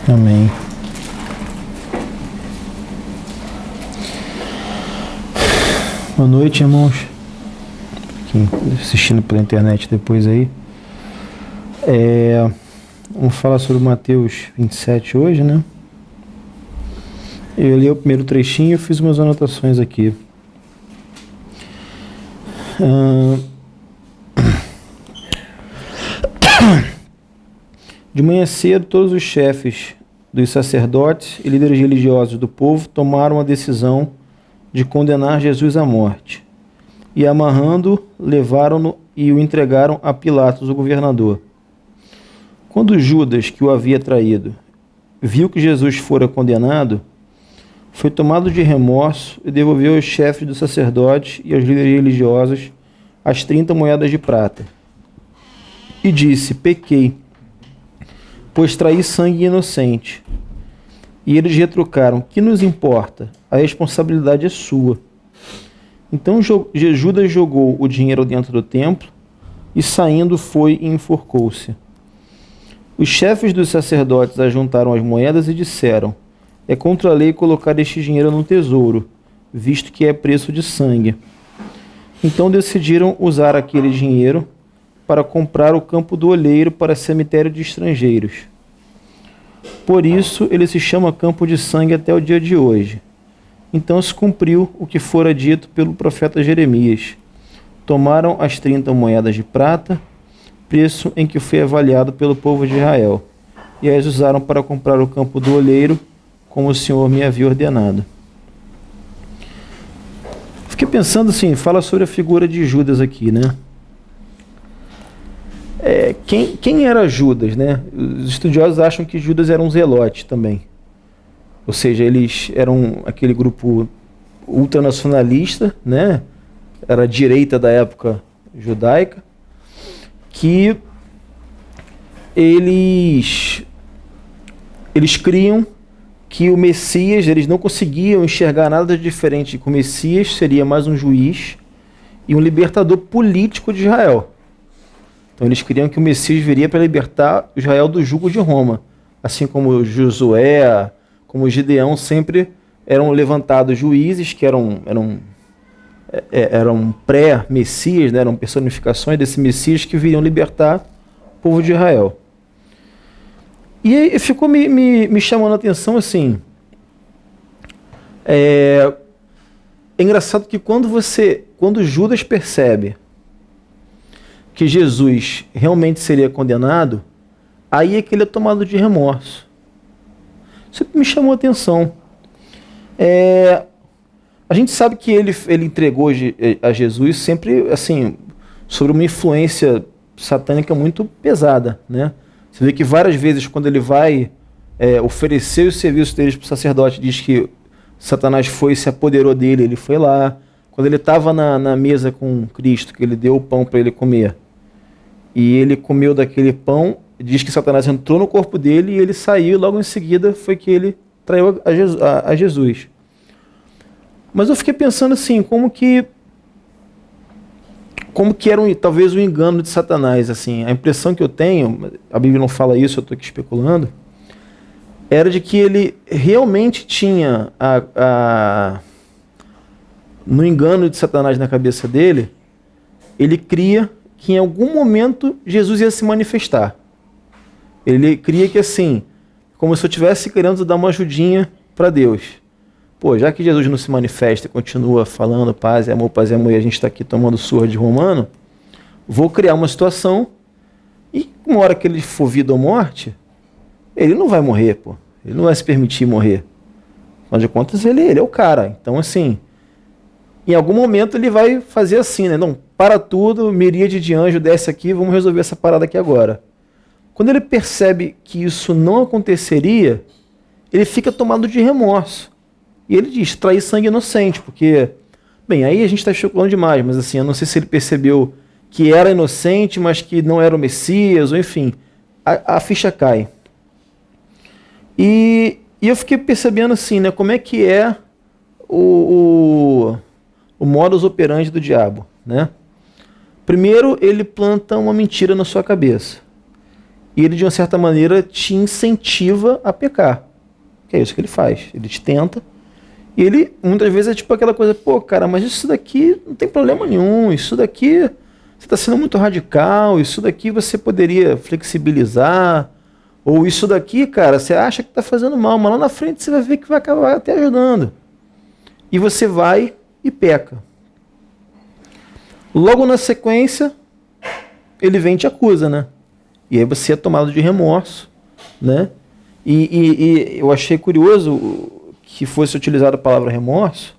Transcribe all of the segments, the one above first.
Amém. Boa noite, irmãos. Quem assistindo pela internet depois aí. Vamos falar sobre Mateus 27 hoje, né? Eu li o primeiro trechinho e fiz umas anotações aqui. De manhã cedo, todos os chefes dos sacerdotes e líderes religiosos do povo tomaram a decisão de condenar Jesus à morte. E amarrando, levaram-no e o entregaram a Pilatos, o governador. Quando Judas, que o havia traído, viu que Jesus fora condenado, foi tomado de remorso e devolveu aos chefes dos sacerdotes e aos líderes religiosos as 30 moedas de prata. E disse: pequei, pois traí sangue inocente. E eles retrucaram: que nos importa? A responsabilidade é sua. Então Judas jogou o dinheiro dentro do templo e, saindo, foi e enforcou-se. Os chefes dos sacerdotes ajuntaram as moedas e disseram: é contra a lei colocar este dinheiro no tesouro, visto que é preço de sangue. Então decidiram usar aquele dinheiro para comprar o campo do oleiro para cemitério de estrangeiros. Por isso ele se chama Campo de Sangue até o dia de hoje. Então se cumpriu o que fora dito pelo profeta Jeremias. Tomaram as 30 moedas de prata, preço em que foi avaliado pelo povo de Israel, e as usaram para comprar o campo do oleiro, como o Senhor me havia ordenado. Fiquei pensando assim, fala sobre a figura de Judas aqui, né? Quem era Judas, né? Os estudiosos acham que Judas era um zelote também. Ou seja, eles eram aquele grupo ultranacionalista, né? Era a direita da época judaica, que eles criam que o Messias, eles não conseguiam enxergar nada diferente, que o Messias seria mais um juiz e um libertador político de Israel. Então eles queriam que o Messias viria para libertar Israel do jugo de Roma, assim como Josué, como Gideão, sempre eram levantados juízes que eram pré-Messias, né? Eram personificações desse Messias que viriam libertar o povo de Israel. E aí ficou me chamando a atenção assim. É engraçado que quando Judas percebe que Jesus realmente seria condenado, aí é que ele é tomado de remorso. Isso me chamou a atenção. A gente sabe que ele entregou a Jesus sempre assim, sobre uma influência satânica muito pesada, né? Você vê que várias vezes quando ele vai oferecer os serviços deles para o sacerdote, diz que Satanás foi e se apoderou dele, ele foi lá. Quando ele estava na mesa com Cristo, que ele deu o pão para ele comer, e ele comeu daquele pão, diz que Satanás entrou no corpo dele e ele saiu, e logo em seguida foi que ele traiu a Jesus. Mas eu fiquei pensando assim, como que era talvez o engano de Satanás, assim. A impressão que eu tenho, a Bíblia não fala isso, eu estou aqui especulando, era de que ele realmente tinha no engano de Satanás na cabeça dele, ele cria que em algum momento Jesus ia se manifestar. Ele cria que assim, como se eu estivesse querendo dar uma ajudinha para Deus. Pô, já que Jesus não se manifesta e continua falando paz e amor, e a gente está aqui tomando surra de romano, vou criar uma situação e uma hora que ele for vida ou morte, ele não vai morrer, pô. Ele não vai se permitir morrer. Afinal de contas, ele é o cara. Então, assim, em algum momento ele vai fazer assim, né? Não, para tudo, miríade de anjo, desce aqui, vamos resolver essa parada aqui agora. Quando ele percebe que isso não aconteceria, ele fica tomado de remorso. E ele diz, trair sangue inocente, porque... Bem, aí a gente está especulando demais, mas assim, eu não sei se ele percebeu que era inocente, mas que não era o Messias, ou enfim, a ficha cai. E eu fiquei percebendo assim, né, como é que é o modus operandi do diabo, né? Primeiro, ele planta uma mentira na sua cabeça. e ele, de uma certa maneira, te incentiva a pecar. Que é isso que ele faz. Ele te tenta. E ele, muitas vezes, é tipo aquela coisa, pô, cara, mas isso daqui não tem problema nenhum. Isso daqui, você está sendo muito radical. Isso daqui você poderia flexibilizar. Ou isso daqui, cara, você acha que está fazendo mal, mas lá na frente você vai ver que vai acabar até ajudando. E você vai e peca. Logo na sequência, ele vem e te acusa, né? E aí você é tomado de remorso, né? E eu achei curioso que fosse utilizada a palavra remorso,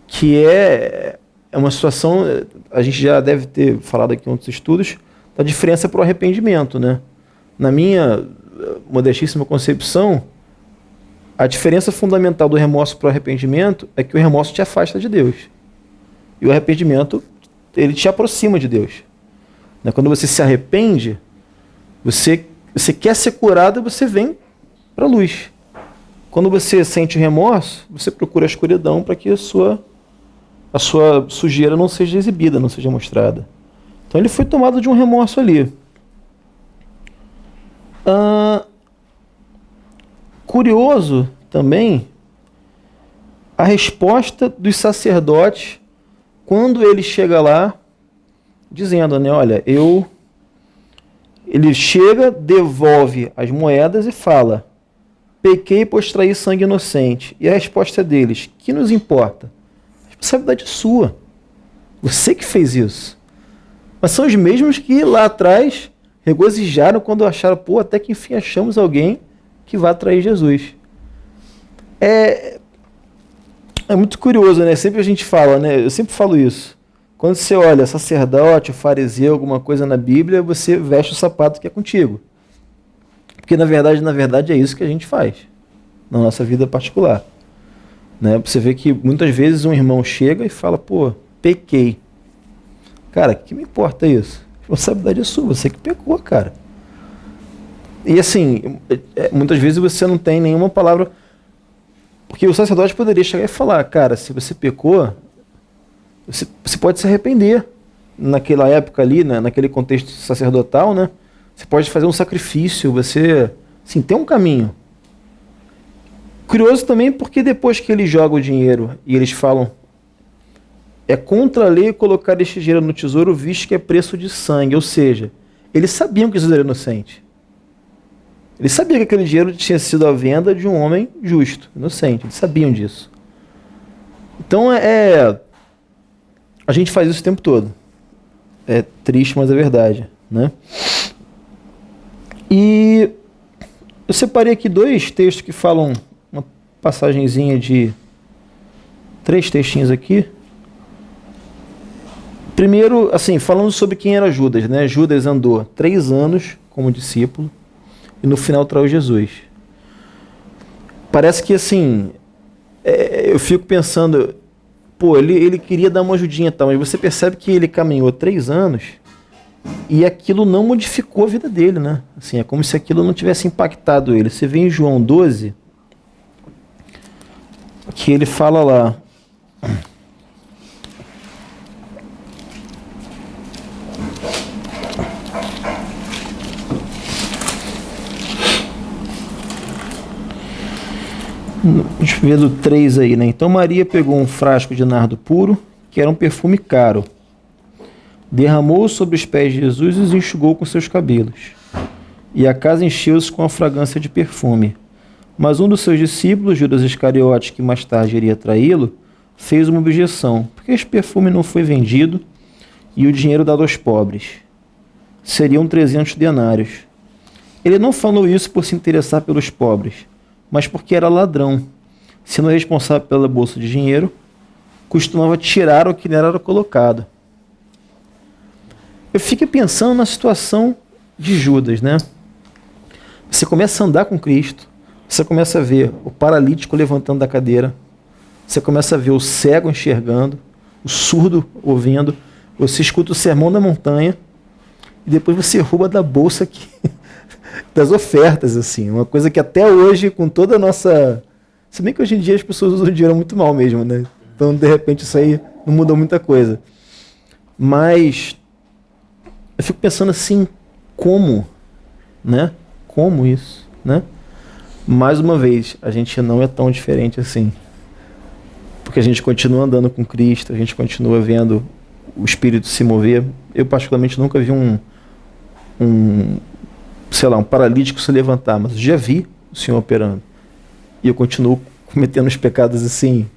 que é uma situação, a gente já deve ter falado aqui em outros estudos, da diferença para o arrependimento, né? Na minha modestíssima concepção, a diferença fundamental do remorso para o arrependimento é que o remorso te afasta de Deus. E o arrependimento, ele te aproxima de Deus. Quando você se arrepende, você quer ser curado, você vem para a luz. Quando você sente remorso, você procura a escuridão para que a sua sujeira não seja exibida, não seja mostrada. Então ele foi tomado de um remorso ali. Curioso também a resposta dos sacerdotes quando ele chega lá dizendo, né, olha, ele chega, devolve as moedas e fala, pequei pois traí sangue inocente. E a resposta deles, que nos importa? A responsabilidade é sua. Você que fez isso. Mas são os mesmos que lá atrás regozijaram quando acharam, pô, até que enfim achamos alguém que vai trair Jesus. É muito curioso, né? Sempre a gente fala, né? Eu sempre falo isso. Quando você olha sacerdote, fariseu, alguma coisa na Bíblia, você veste o sapato que é contigo. Porque na verdade é isso que a gente faz na nossa vida particular. Né? Você vê que muitas vezes um irmão chega e fala, pô, pequei. Cara, o que me importa isso? A responsabilidade é sua, você que pecou, cara. E assim, muitas vezes você não tem nenhuma palavra. Porque o sacerdote poderia chegar e falar, cara, se você pecou, você pode se arrepender. Naquela época ali, né, naquele contexto sacerdotal, né? Você pode fazer um sacrifício, você, assim, tem um caminho. Curioso também porque depois que eles jogam o dinheiro e eles falam, é contra a lei colocar este dinheiro no tesouro, visto que é preço de sangue. Ou seja, eles sabiam que Jesus era inocente. Eles sabiam que aquele dinheiro tinha sido a venda de um homem justo, inocente. Eles sabiam disso. Então a gente faz isso o tempo todo. É triste, mas é verdade, né? E eu separei aqui 2 textos que falam, uma passagenzinha de 3 textinhos aqui. Primeiro, assim, falando sobre quem era Judas, né? Judas andou 3 anos como discípulo e no final traiu Jesus. Parece que, assim, eu fico pensando, pô, ele queria dar uma ajudinha e tal, mas você percebe que ele caminhou 3 anos e aquilo não modificou a vida dele, né? Assim, é como se aquilo não tivesse impactado ele. Você vê em João 12, que ele fala lá, deixa eu ver do 3 aí, né? Então Maria pegou um frasco de nardo puro, que era um perfume caro, derramou sobre os pés de Jesus e os enxugou com seus cabelos. E a casa encheu-se com a fragrância de perfume. Mas um dos seus discípulos, Judas Iscariotes, que mais tarde iria traí-lo, fez uma objeção, porque esse perfume não foi vendido e o dinheiro dado aos pobres. Seriam 300 denários. Ele não falou isso por se interessar pelos pobres, mas porque era ladrão. Sendo responsável pela bolsa de dinheiro, costumava tirar o que lhe era colocado. Eu fiquei pensando na situação de Judas, né? Você começa a andar com Cristo, você começa a ver o paralítico levantando da cadeira, você começa a ver o cego enxergando, o surdo ouvindo, você escuta o sermão da montanha e depois você rouba da bolsa aqui, das ofertas, assim, uma coisa que até hoje, com toda a nossa... Se bem que hoje em dia as pessoas usam dinheiro muito mal mesmo, né? Então, de repente, isso aí não mudou muita coisa. Mas eu fico pensando assim, como né? Como isso, né? Mais uma vez, a gente não é tão diferente assim. Porque a gente continua andando com Cristo, a gente continua vendo o Espírito se mover. Eu, particularmente, nunca vi um paralítico se levantar, mas já vi o Senhor operando. E eu continuo cometendo os pecados assim,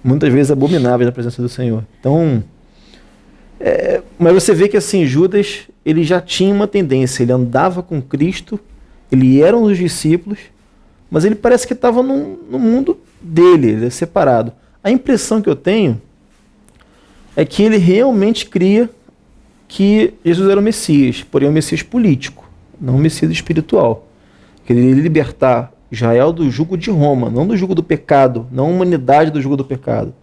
muitas vezes abomináveis na presença do Senhor. Então, mas você vê que assim, Judas, ele já tinha uma tendência, ele andava com Cristo, ele era um dos discípulos, mas ele parece que estava no mundo dele, ele é separado. A impressão que eu tenho é que ele realmente cria que Jesus era o Messias, porém o Messias político, não o Messias espiritual. Que ele iria libertar Israel do jugo de Roma, não do jugo do pecado, não a humanidade do jugo do pecado,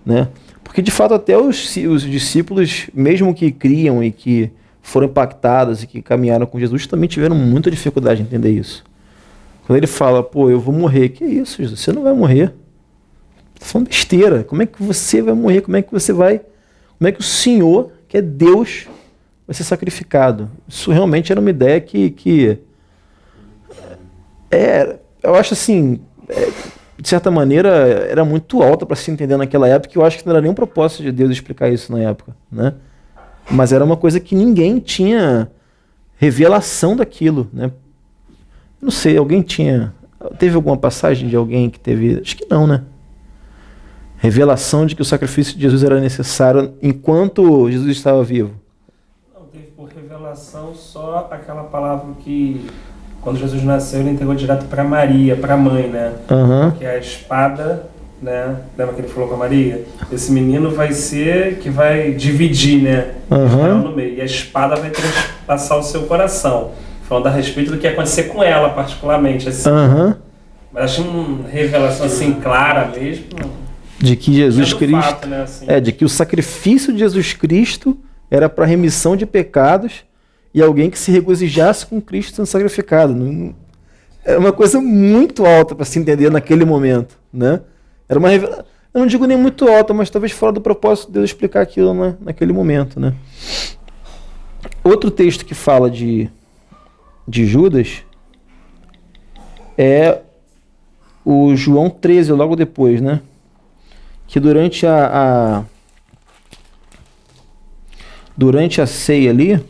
né? Porque de fato até os discípulos, mesmo que criam e que foram impactados e que caminharam com Jesus, também tiveram muita dificuldade em entender isso. Quando ele fala, pô, eu vou morrer, que isso, Jesus? Você não vai morrer. Tá falando besteira. Como é que você vai morrer? Como é que o Senhor, que é Deus, vai ser sacrificado? Isso realmente era uma ideia que eu acho assim, de certa maneira, era muito alta para se entender naquela época, e eu acho que não era nenhum propósito de Deus explicar isso na época, né? Mas era uma coisa que ninguém tinha revelação daquilo, né? Não sei, teve alguma passagem de alguém que teve, acho que não, né? Revelação de que o sacrifício de Jesus era necessário enquanto Jesus estava vivo. Não, teve por revelação só aquela palavra que, quando Jesus nasceu, ele entregou direto para Maria, para a mãe, né? Que é a espada, né? Lembra que ele falou com a Maria? Esse menino vai ser que vai dividir, né? No meio. E a espada vai transpassar o seu coração. Falando a respeito do que ia acontecer com ela, particularmente. Assim. Mas acho uma revelação assim clara mesmo. De que Jesus Cristo. Fato, né, assim. De que o sacrifício de Jesus Cristo era para remissão de pecados e alguém que se regozijasse com Cristo sendo sacrificado. Era uma coisa muito alta para se entender naquele momento, né? Era uma revelação. Eu não digo nem muito alta, mas talvez fora do propósito de Deus explicar aquilo, né, naquele momento, né? Outro texto que fala de Judas é o João 13, logo depois, né? Que durante a ceia ali,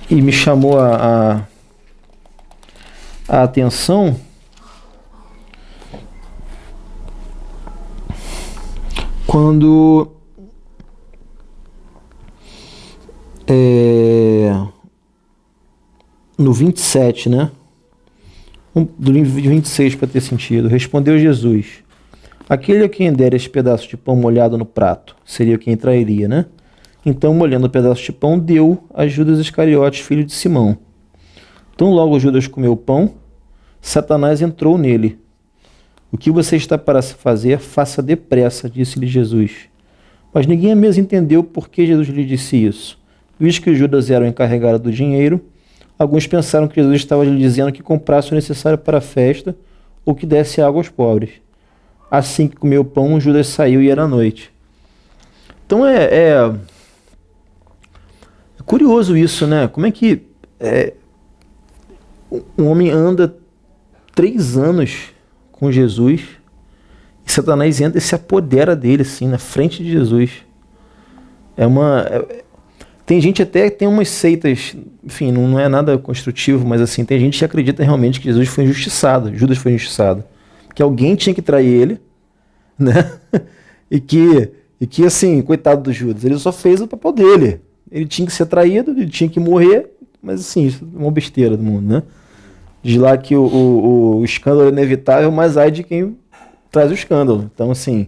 e me chamou a atenção quando no 27, né? Do livro 26 para ter sentido. Respondeu Jesus: aquele a quem der esse pedaço de pão molhado no prato seria quem trairia, né? Então, molhando o pedaço de pão, deu a Judas Iscariotes, filho de Simão. Então, logo Judas comeu o pão, Satanás entrou nele. O que você está para fazer, faça depressa, disse-lhe Jesus. Mas ninguém mesmo entendeu por que Jesus lhe disse isso. Visto que Judas era o encarregado do dinheiro, alguns pensaram que Jesus estava lhe dizendo que comprasse o necessário para a festa ou que desse água aos pobres. Assim que comeu o pão, Judas saiu e era noite. Então é curioso isso, né? Como é que um homem anda 3 anos com Jesus e Satanás entra e se apodera dele, assim, na frente de Jesus. Tem gente até que tem umas seitas, enfim, não é nada construtivo, mas assim, tem gente que acredita realmente que Jesus foi injustiçado, Judas foi injustiçado. Que alguém tinha que trair ele, né? E que assim, coitado do Judas, ele só fez o papel dele. Ele tinha que ser traído, ele tinha que morrer, mas assim, isso é uma besteira do mundo, né? Diz lá que o escândalo é inevitável, mas ai de quem traz o escândalo. Então, assim,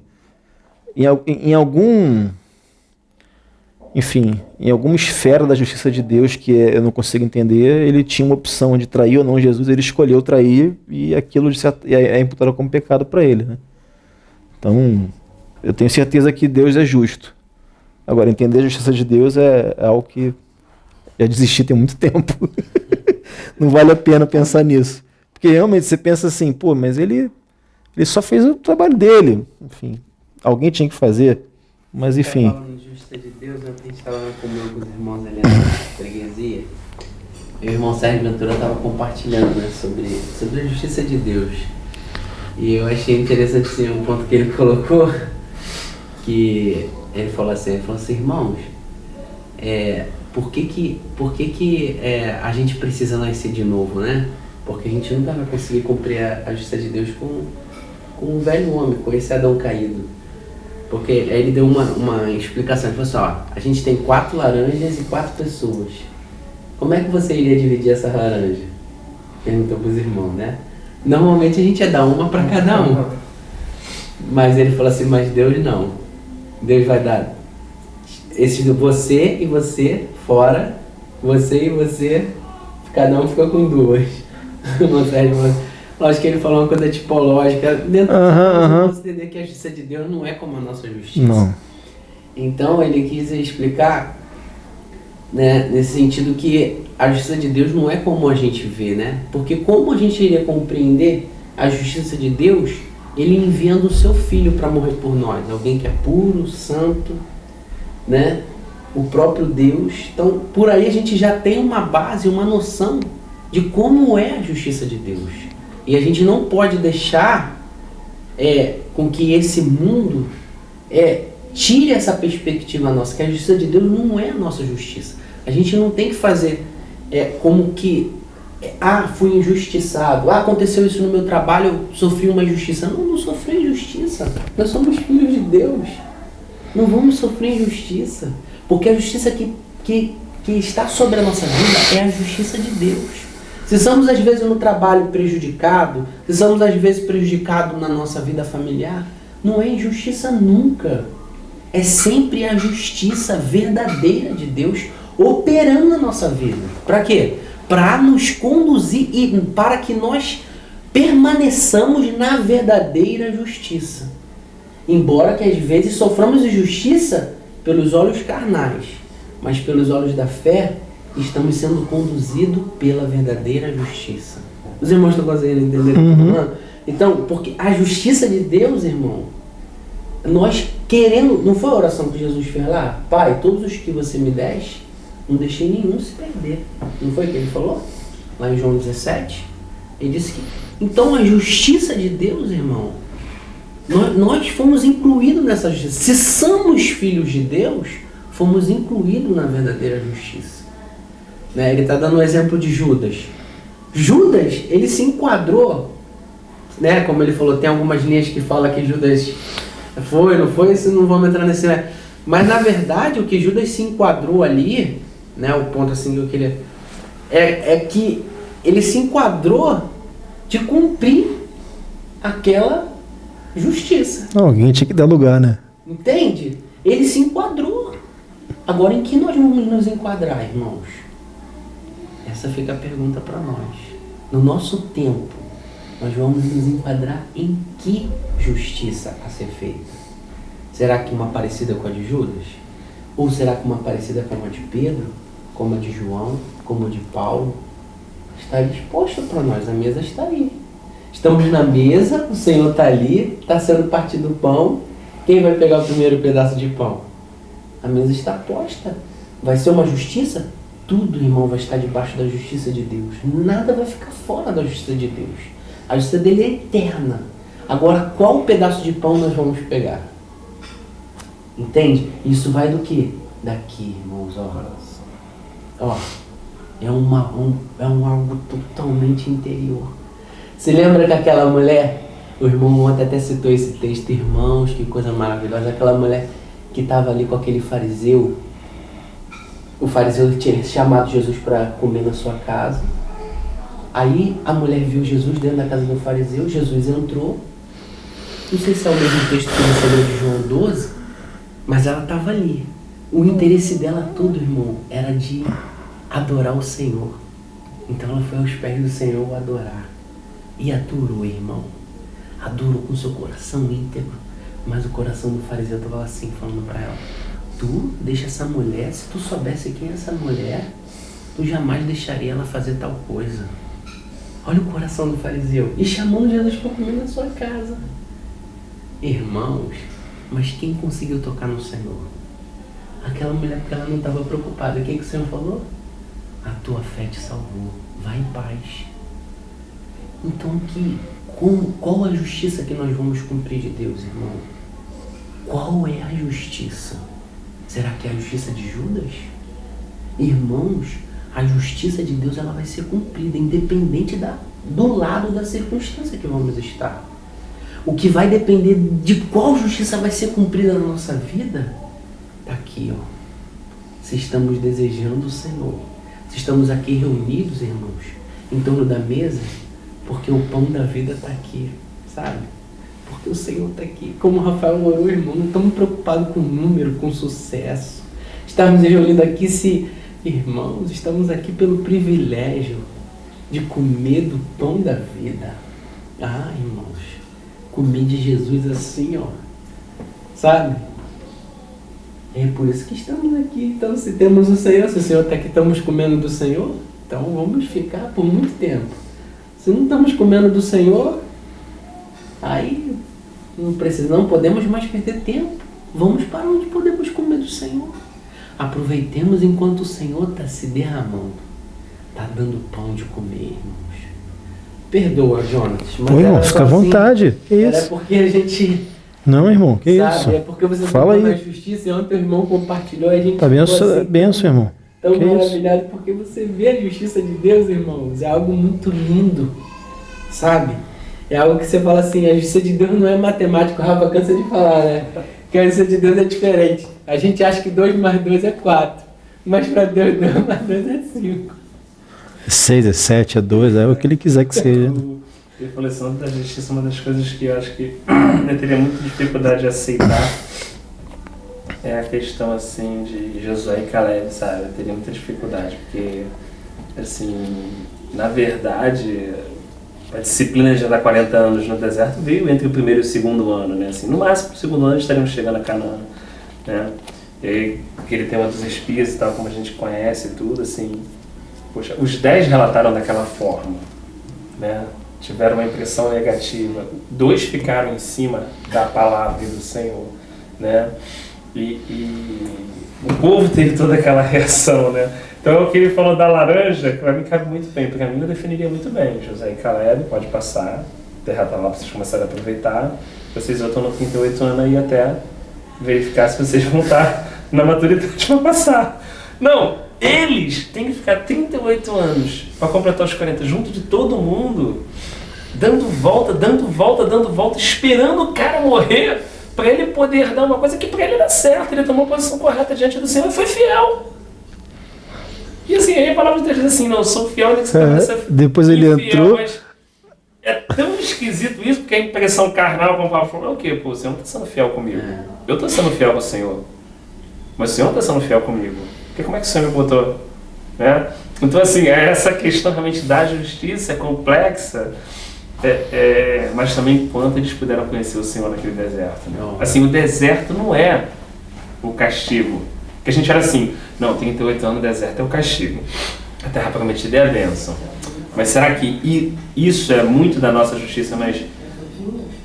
em alguma esfera da justiça de Deus que eu não consigo entender, ele tinha uma opção de trair ou não Jesus, ele escolheu trair e aquilo é imputado como pecado para ele, né? Então, eu tenho certeza que Deus é justo. Agora, entender a justiça de Deus é algo que já desisti tem muito tempo. Não vale a pena pensar nisso. Porque realmente você pensa assim, mas ele só fez o trabalho dele. Enfim, alguém tinha que fazer. Mas enfim. Falando de justiça de Deus, a gente estava comendo com os irmãos ali na freguesia. E o irmão Sérgio Ventura estava compartilhando, né, sobre a justiça de Deus. E eu achei interessante assim, um ponto que ele colocou, que ele falou assim, irmãos, por que a gente precisa nascer de novo, né? Porque a gente nunca vai conseguir cumprir a justiça de Deus com um velho homem, com esse Adão caído. Porque aí ele deu uma explicação, ele falou assim, a gente tem 4 laranjas e 4 pessoas. Como é que você iria dividir essa laranja? Perguntou para os irmãos, né? Normalmente a gente ia dar uma para cada um. Mas ele falou assim, mas Deus não. Deus vai dar você e você fora, você e você, cada um fica com 2. Lógico que ele falou uma coisa tipológica. Dentro vamos entender que a justiça de Deus não é como a nossa justiça. Não. Então ele quis explicar, né, nesse sentido que a justiça de Deus não é como a gente vê, né? Porque como a gente iria compreender a justiça de Deus, ele enviando o seu filho para morrer por nós, alguém que é puro, santo, né? O próprio Deus. Então, por aí a gente já tem uma base, uma noção de como é a justiça de Deus. E a gente não pode deixar com que esse mundo tire essa perspectiva nossa, que a justiça de Deus não é a nossa justiça. A gente não tem que fazer como que fui injustiçado, aconteceu isso no meu trabalho, eu sofri uma injustiça. Não sofri injustiça, nós somos filhos de Deus, não vamos sofrer injustiça, porque a justiça que está sobre a nossa vida é a justiça de Deus. Se somos às vezes no trabalho prejudicado, se somos às vezes prejudicados na nossa vida familiar, não é injustiça nunca, é sempre a justiça verdadeira de Deus operando na nossa vida. Para quê? Para nos conduzir e para que nós permaneçamos na verdadeira justiça. Embora que às vezes soframos injustiça pelos olhos carnais, mas pelos olhos da fé, estamos sendo conduzidos pela verdadeira justiça. Os irmãos estão conseguindo entender o que eu estou falando? Então, porque a justiça de Deus, irmão, nós querendo, não foi a oração que Jesus fez lá? Pai, todos os que você me deste, não deixei nenhum se perder. Não foi o que ele falou? Lá em João 17. Ele disse que, então a justiça de Deus, irmão, nós fomos incluídos nessa justiça. Se somos filhos de Deus, fomos incluídos na verdadeira justiça. Né? Ele está dando um exemplo de Judas. Judas, ele se enquadrou, né? Como ele falou, tem algumas linhas que falam que Judas foi, não foi, isso não vamos entrar nesse... Mas na verdade o que Judas se enquadrou ali, né? O ponto assim que eu queria... É que ele se enquadrou de cumprir aquela justiça. Alguém tinha que dar lugar, né? Entende? Ele se enquadrou. Agora, em que nós vamos nos enquadrar, irmãos? Essa fica a pergunta para nós. No nosso tempo, nós vamos nos enquadrar em que justiça a ser feita? Será que uma parecida com a de Judas? Ou será que uma parecida como a de Pedro? Como a de João? Como a de Paulo? Está disposto para nós, a mesa está aí. Estamos na mesa, o Senhor está ali, está sendo partido o pão. Quem vai pegar o primeiro pedaço de pão? A mesa está posta. Vai ser uma justiça? Tudo, irmão, vai estar debaixo da justiça de Deus. Nada vai ficar fora da justiça de Deus. A justiça dele é eterna. Agora, qual pedaço de pão nós vamos pegar? Entende? Isso vai do quê? Daqui, irmãos, ó. É algo totalmente interior. Você lembra que aquela mulher, o irmão ontem até citou esse texto, irmãos, que coisa maravilhosa, aquela mulher que estava ali com aquele fariseu. O fariseu tinha chamado Jesus para comer na sua casa. Aí a mulher viu Jesus dentro da casa do fariseu, Jesus entrou. Não sei se é o mesmo texto que você leu de João 12, mas ela estava ali. O interesse dela todo, irmão, era de adorar o Senhor. Então ela foi aos pés do Senhor adorar. E adorou, irmão. Adorou com seu coração íntegro. Mas o coração do fariseu estava assim, falando para ela: tu deixa essa mulher, se tu soubesse quem é essa mulher, tu jamais deixaria ela fazer tal coisa. Olha o coração do fariseu. E chamando Jesus para comer na sua casa. Irmãos, Mas quem conseguiu tocar no Senhor? Aquela mulher, porque ela não estava preocupada. O que o Senhor falou? A tua fé te salvou. Vai em paz. Então, qual a justiça que nós vamos cumprir de Deus, irmão? Qual é a justiça? Será que é a justiça de Judas? Irmãos, a justiça de Deus ela vai ser cumprida, independente do lado da circunstância que vamos estar. O que vai depender de qual justiça vai ser cumprida na nossa vida, está aqui, ó. Se estamos desejando o Senhor, se estamos aqui reunidos, irmãos, em torno da mesa, porque o pão da vida está aqui, sabe? Porque o Senhor está aqui. Como o Rafael orou, irmão, não estamos preocupados com número, com sucesso. Estamos reunidos aqui, irmãos, estamos aqui pelo privilégio de comer do pão da vida. Ah, irmãos, comer de Jesus assim, ó, sabe? É por isso que estamos aqui. Então, se temos o Senhor, se o Senhor está aqui, estamos comendo do Senhor, então vamos ficar por muito tempo. Se não estamos comendo do Senhor, aí não podemos mais perder tempo. Vamos para onde podemos comer do Senhor. Aproveitemos enquanto o Senhor está se derramando, está dando pão de comer, irmãos. Perdoa, Jonas. Oi, irmão, fica à vontade. Que isso? Era porque a gente... Não, irmão, que sabe, isso? é porque você fala aí na justiça e ontem o irmão compartilhou e a gente tá benção, irmão. Tão que maravilhado isso? Porque você vê a justiça de Deus, irmãos, é algo muito lindo, sabe? É algo que você fala assim, a justiça de Deus não é matemática, o Rafa cansa de falar, né? Que a justiça de Deus é diferente. A gente acha que 2 mais 2 é 4, mas para Deus 2 mais 2 é 5. 6 é 7, é 2, é o que ele quiser que seja. Ele falou assim, da justiça, uma das coisas que eu acho que eu teria muita dificuldade de aceitar é a questão, assim, de Josué e Caleb, sabe? Eu teria muita dificuldade, porque, assim, na verdade, a disciplina já dá 40 anos no deserto veio entre o primeiro e o segundo ano, né? Assim, no máximo, no segundo ano, estaríamos chegando a Canaã, né? E aí, aquele tema dos espias e tal, como a gente conhece e tudo, assim, poxa, os 10 relataram daquela forma, né? Tiveram uma impressão negativa. 2 ficaram em cima da palavra e do Senhor, né? E o povo teve toda aquela reação, né? Então, o que ele falou da laranja, que para mim cabe muito bem, porque a mim eu definiria muito bem. Josué e Caleb, pode passar, a terra está lá para vocês começarem a aproveitar. Vocês já estão no 38 ano aí até verificar se vocês vão estar na maturidade para passar. Não, eles têm que ficar 38 anos para completar os 40 junto de todo mundo, dando volta, esperando o cara morrer para ele poder dar uma coisa que para ele dá certo. Ele tomou a posição correta diante do Senhor e foi fiel. E assim, aí a palavra de Deus diz assim, não, eu sou fiel, que você depois ele entrou. Mas é tão esquisito isso, porque a impressão carnal, como Paulo falou, é o quê? Pô, o Senhor não está sendo fiel comigo. Eu estou sendo fiel com o Senhor. Mas o Senhor não está sendo fiel comigo. Porque como é que o Senhor me botou? Né? Então, assim, essa questão realmente da justiça é complexa, mas também quanto eles puderam conhecer o Senhor naquele deserto. Né? Assim, o deserto não é o castigo. Porque a gente era assim, não, 38 anos no deserto é o castigo. A terra prometida é a bênção. Mas será que isso é muito da nossa justiça? Mas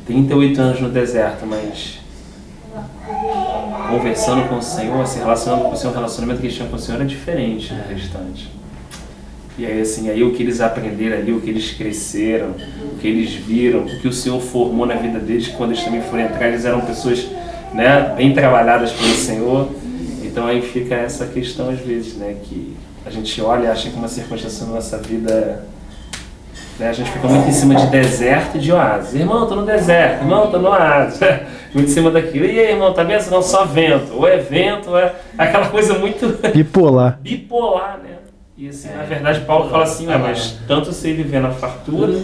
38 anos no deserto, mas conversando com o Senhor, se relacionando com o Senhor, o relacionamento que eles tinham com o Senhor é diferente do restante. E aí, assim, aí o que eles aprenderam ali, o que eles cresceram, o que eles viram, o que o Senhor formou na vida deles, que quando eles também foram entrar, eles eram pessoas, né, bem trabalhadas pelo Senhor. Então aí fica essa questão às vezes, né, que a gente olha e acha que uma circunstância na nossa vida, né, a gente fica muito em cima de deserto e de oásis. Irmão, tô no deserto, irmão, tô no oásis. Muito em cima daquilo. E aí, irmão, tá vendo? Não, só vento. Ou é vento, ou é aquela coisa muito... Bipolar. Bipolar, né? E assim, na verdade, Paulo fala assim, mas tanto sei viver na fartura,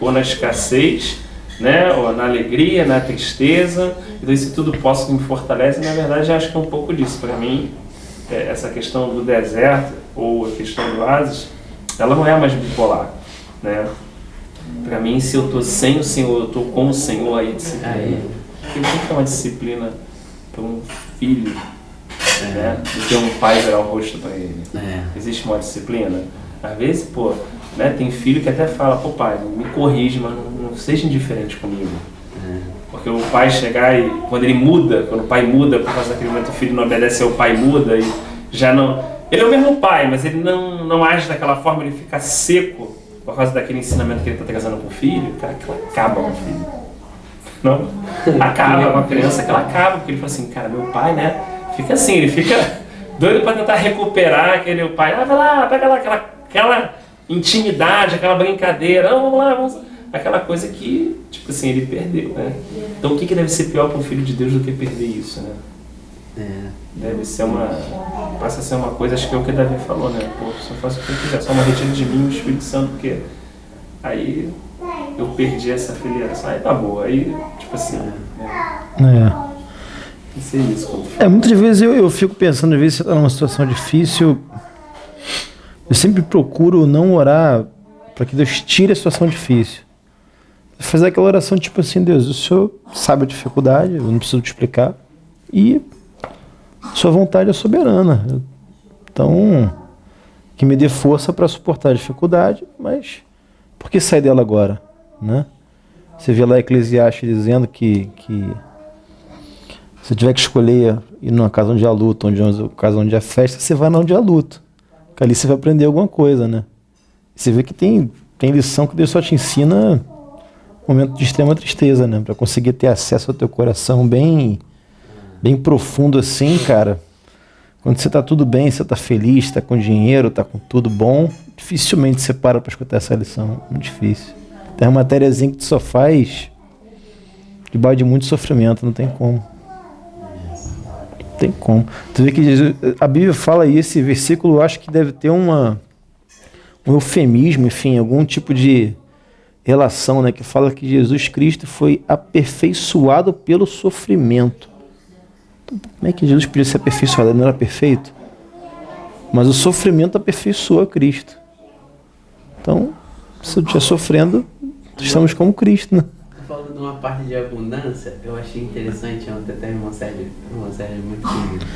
ou na escassez, né? Ou na alegria, na tristeza, então isso tudo posso que me fortalece. E na verdade, acho que é um pouco disso. Para mim, essa questão do deserto, ou a questão do oásis, ela não é mais bipolar, né? Para mim, se eu estou sem o Senhor, eu estou com o Senhor, aí disciplina. Porque tem que ter uma disciplina para um filho, né? Do que um pai virar o rosto para ele. Existe uma disciplina? Às vezes, pô, né, tem filho que até fala, pô pai, me corrige, mas não seja indiferente comigo. Porque o pai chegar e, quando o pai muda, por causa daquele momento o filho não obedece ao pai, muda e já não... Ele é o mesmo pai, mas ele não age daquela forma, ele fica seco por causa daquele ensinamento que ele está trazendo para o filho, cara, que ela acaba com o filho. Não? Acaba com a criança, que ela acaba, porque ele fala assim, cara, meu pai, né, fica assim, ele fica doido para tentar recuperar aquele pai, vai lá, pega lá aquela intimidade, aquela brincadeira, não, vamos lá, aquela coisa que, tipo assim, ele perdeu, né? Então o que deve ser pior para um filho de Deus do que perder isso, né? Passa a ser uma coisa, acho que é o que Davi falou, né? Pô, só faço o que eu quiser, só uma retira de mim o Espírito Santo, porque aí eu perdi essa filiação, aí tá boa, aí, tipo assim, Isso é isso. Muitas vezes eu fico pensando, às vezes você está numa situação difícil, eu sempre procuro não orar para que Deus tire a situação difícil. Fazer aquela oração tipo assim, Deus, o Senhor sabe a dificuldade, eu não preciso te explicar, e sua vontade é soberana. Então, que me dê força para suportar a dificuldade, mas por que sair dela agora? Né? Você vê lá Eclesiastes dizendo que se tiver que escolher ir numa casa onde há luto, casa onde há festa, você vai na onde há luto. Porque ali você vai aprender alguma coisa, né? Você vê que tem lição que Deus só te ensina no momento de extrema tristeza, né? Para conseguir ter acesso ao teu coração bem profundo assim, cara. Quando você tá tudo bem, você tá feliz, tá com dinheiro, tá com tudo bom, dificilmente você para escutar essa lição. Muito difícil. Tem uma matériazinha que tu só faz debaixo de muito sofrimento, não tem como. Não tem como. Tu vê que Jesus, a Bíblia fala, e esse versículo eu acho que deve ter um eufemismo, enfim, algum tipo de relação, né, que fala que Jesus Cristo foi aperfeiçoado pelo sofrimento. Então, como é que Jesus podia ser aperfeiçoado? Ele não era perfeito? Mas o sofrimento aperfeiçoou a Cristo. Então, se eu estiver sofrendo, estamos como Cristo, né? Falando de uma parte de abundância, eu achei interessante, ontem até uma série muito querida.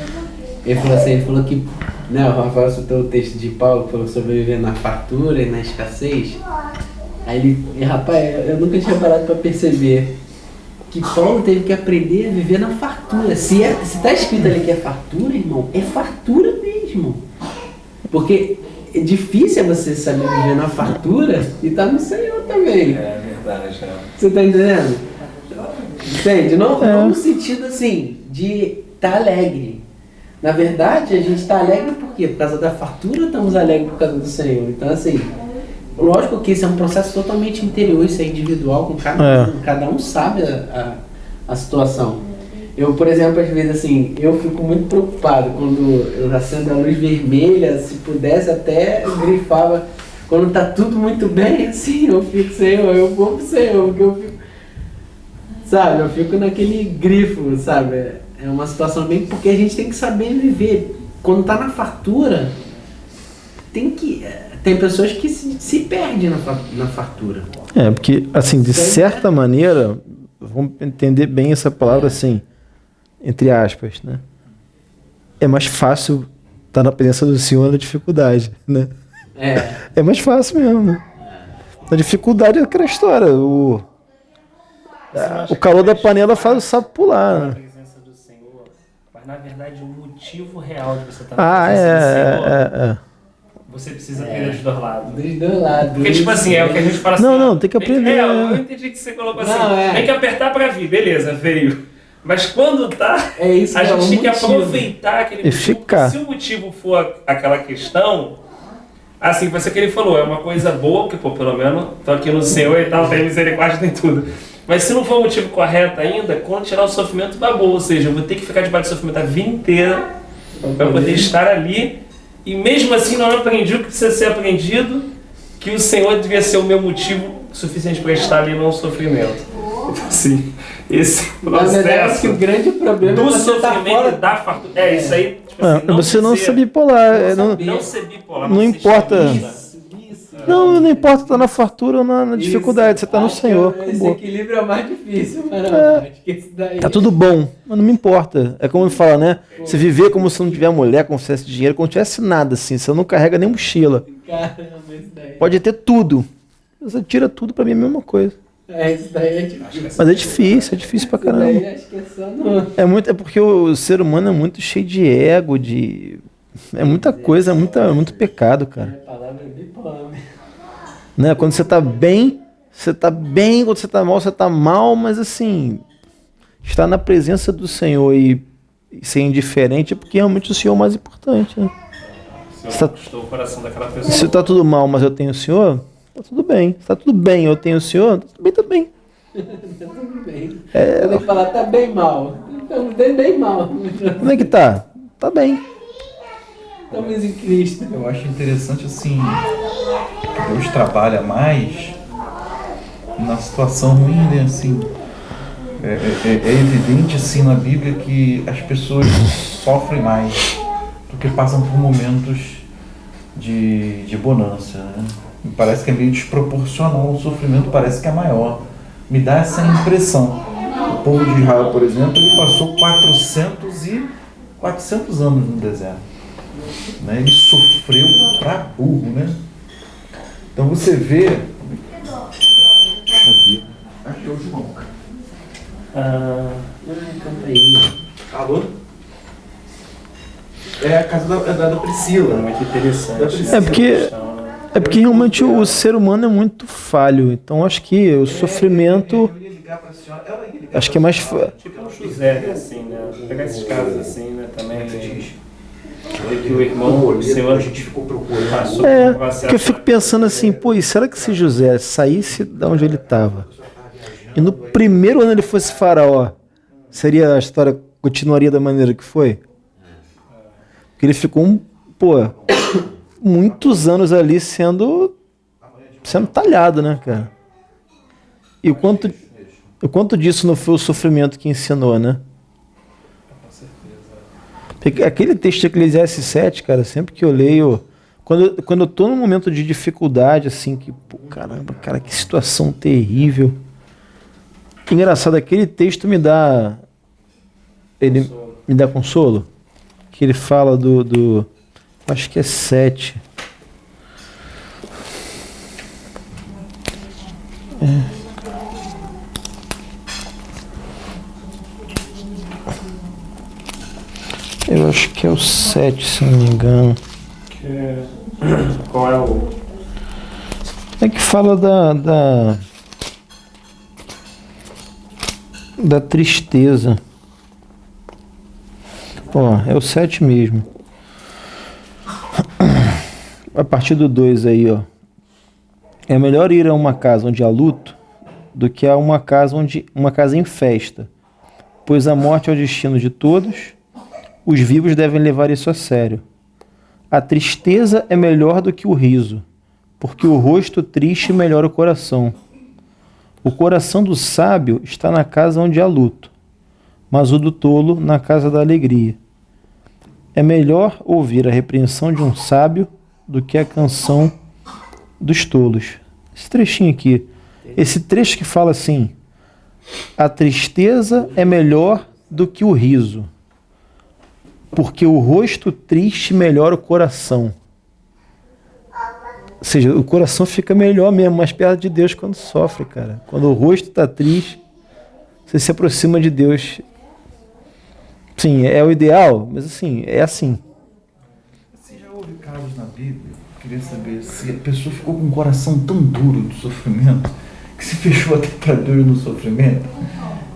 Ele falou que, né, o Rafael citou o texto de Paulo, que falou sobre viver na fartura e na escassez. Aí rapaz, eu nunca tinha parado para perceber que Paulo teve que aprender a viver na fartura. Se tá escrito ali que é fartura, irmão, é fartura mesmo. Porque é difícil você saber viver na fartura e tá no Senhor também. É verdade, Você tá entendendo? Entende? Não no sentido assim, de estar alegre. Na verdade, a gente tá alegre por quê? Por causa da fartura, estamos alegres por causa do Senhor. Então, assim, lógico que isso é um processo totalmente interior, isso é individual com cada um sabe a situação. Eu, por exemplo, às vezes assim, eu fico muito preocupado quando eu acendo a luz vermelha, se pudesse até eu grifava. Quando tá tudo muito bem, assim, eu fico, Senhor, eu vou pro Senhor, porque eu fico, sabe, eu fico naquele grifo, sabe? É uma situação bem, porque a gente tem que saber viver. Quando tá na fartura, tem pessoas que se perdem na fartura. Porque, assim, de certa maneira, vamos entender bem essa palavra assim, entre aspas, né? É mais fácil estar na presença do Senhor na dificuldade, né? É mais fácil mesmo, né? A dificuldade é aquela história, o calor da panela faz o sapo pular, né? Mas na verdade o motivo real de você estar na presença do Senhor, você precisa aprender dos dois lados. Dos dois lados. Porque tipo assim, é o que a gente fala assim. Não, tem que aprender. Eu entendi que você colocou assim. Tem que apertar pra vir, beleza, veio. Mas quando tá, a gente tem que aproveitar aquele motivo. Ficar. Se o motivo for aquela questão, assim, vai ser o que ele falou, é uma coisa boa, porque pô, pelo menos tô aqui no Senhor e tal, tem misericórdia, tem tudo. Mas se não for o motivo correto ainda, quando tirar o sofrimento, babou. Ou seja, eu vou ter que ficar debaixo do sofrimento a vida inteira para poder estar ali. E mesmo assim não aprendi o que precisa ser aprendido, que o Senhor devia ser o meu motivo suficiente para estar ali no sofrimento. Então assim, esse processo que o grande problema do é você sofrimento tá fora... e da fartura. Isso aí, tipo assim, você não ser bipolar. Não ser bipolar. Não importa. Não importa estar na fartura ou na dificuldade, você está no Senhor. Esse equilíbrio é o mais difícil, mas acho que esse daí... Tá tudo bom, mas não me importa. É como ele fala, né? Você viver como se não tiver mulher, como se tivesse dinheiro, como se tivesse nada assim. Você não carrega nem mochila. Caramba, isso daí. Pode ter tudo. Você tira tudo, pra mim é a mesma coisa. Isso daí é difícil. Mas é difícil pra caramba. Isso daí acho que é só no... É porque o ser humano é muito cheio de ego, é muita coisa, muito pecado, cara. A palavra é bipame. Né? Quando você tá bem, quando você tá mal, você tá mal, mas assim, estar na presença do Senhor e ser indiferente é porque realmente o Senhor é o mais importante, né? O coração daquela pessoa. Se tá tudo mal, mas eu tenho o Senhor, tá tudo bem. Se tá tudo bem, eu tenho o Senhor, tá tudo bem também. Tá tudo bem. Quando ele falar, tá bem mal. Estamos bem mal. Como é que tá? Tá bem. Estamos em Cristo. Eu acho interessante assim, Deus trabalha mais na situação ruim, né? Assim, é evidente assim na Bíblia que as pessoas sofrem mais porque passam por momentos de bonança, né? Me parece que é meio desproporcional, o sofrimento parece que é maior. Me dá essa impressão. O povo de Israel, por exemplo, ele passou 400 anos no deserto. Né? Ele sofreu pra burro, né? Então você vê. Aqui é o João. Campainha. Alô? É a casa da Priscila. Muito interessante. É porque realmente o ser humano é muito falho. Então acho que o sofrimento. Acho que é mais. Tipo o José, assim, né? Pegar esses casos assim, né? Também. Que o irmão seu, a gente ficou procurando. Porque eu fico pensando assim, pô, e será que se José saísse de onde ele estava e no primeiro ano ele fosse faraó, a história continuaria da maneira que foi? Porque ele ficou, muitos anos ali sendo talhado, né, cara? E o quanto disso não foi o sofrimento que ensinou, né? Porque aquele texto de Eclesiastes 7, cara, sempre que eu leio, quando eu tô num momento de dificuldade, assim, que, caramba, cara, que situação terrível. Engraçado, aquele texto me dá consolo. Que ele fala acho que é 7. Eu acho que é o 7, se não me engano. Qual é o... É que fala da tristeza. É o 7 mesmo. A partir do 2 aí, ó. É melhor ir a uma casa onde há luto do que a uma casa em festa, pois a morte é o destino de todos. Os vivos devem levar isso a sério. A tristeza é melhor do que o riso, porque o rosto triste melhora o coração. O coração do sábio está na casa onde há luto, mas o do tolo na casa da alegria. É melhor ouvir a repreensão de um sábio do que a canção dos tolos. Esse trechinho aqui, esse trecho que fala assim: a tristeza é melhor do que o riso, porque o rosto triste melhora o coração. Ou seja, o coração fica melhor mesmo, mais perto de Deus quando sofre, cara. Quando o rosto está triste, você se aproxima de Deus. Sim, é o ideal, mas assim, é assim. Você já houve casos na Bíblia? Eu queria saber se a pessoa ficou com um coração tão duro do sofrimento que se fechou até para Deus no sofrimento.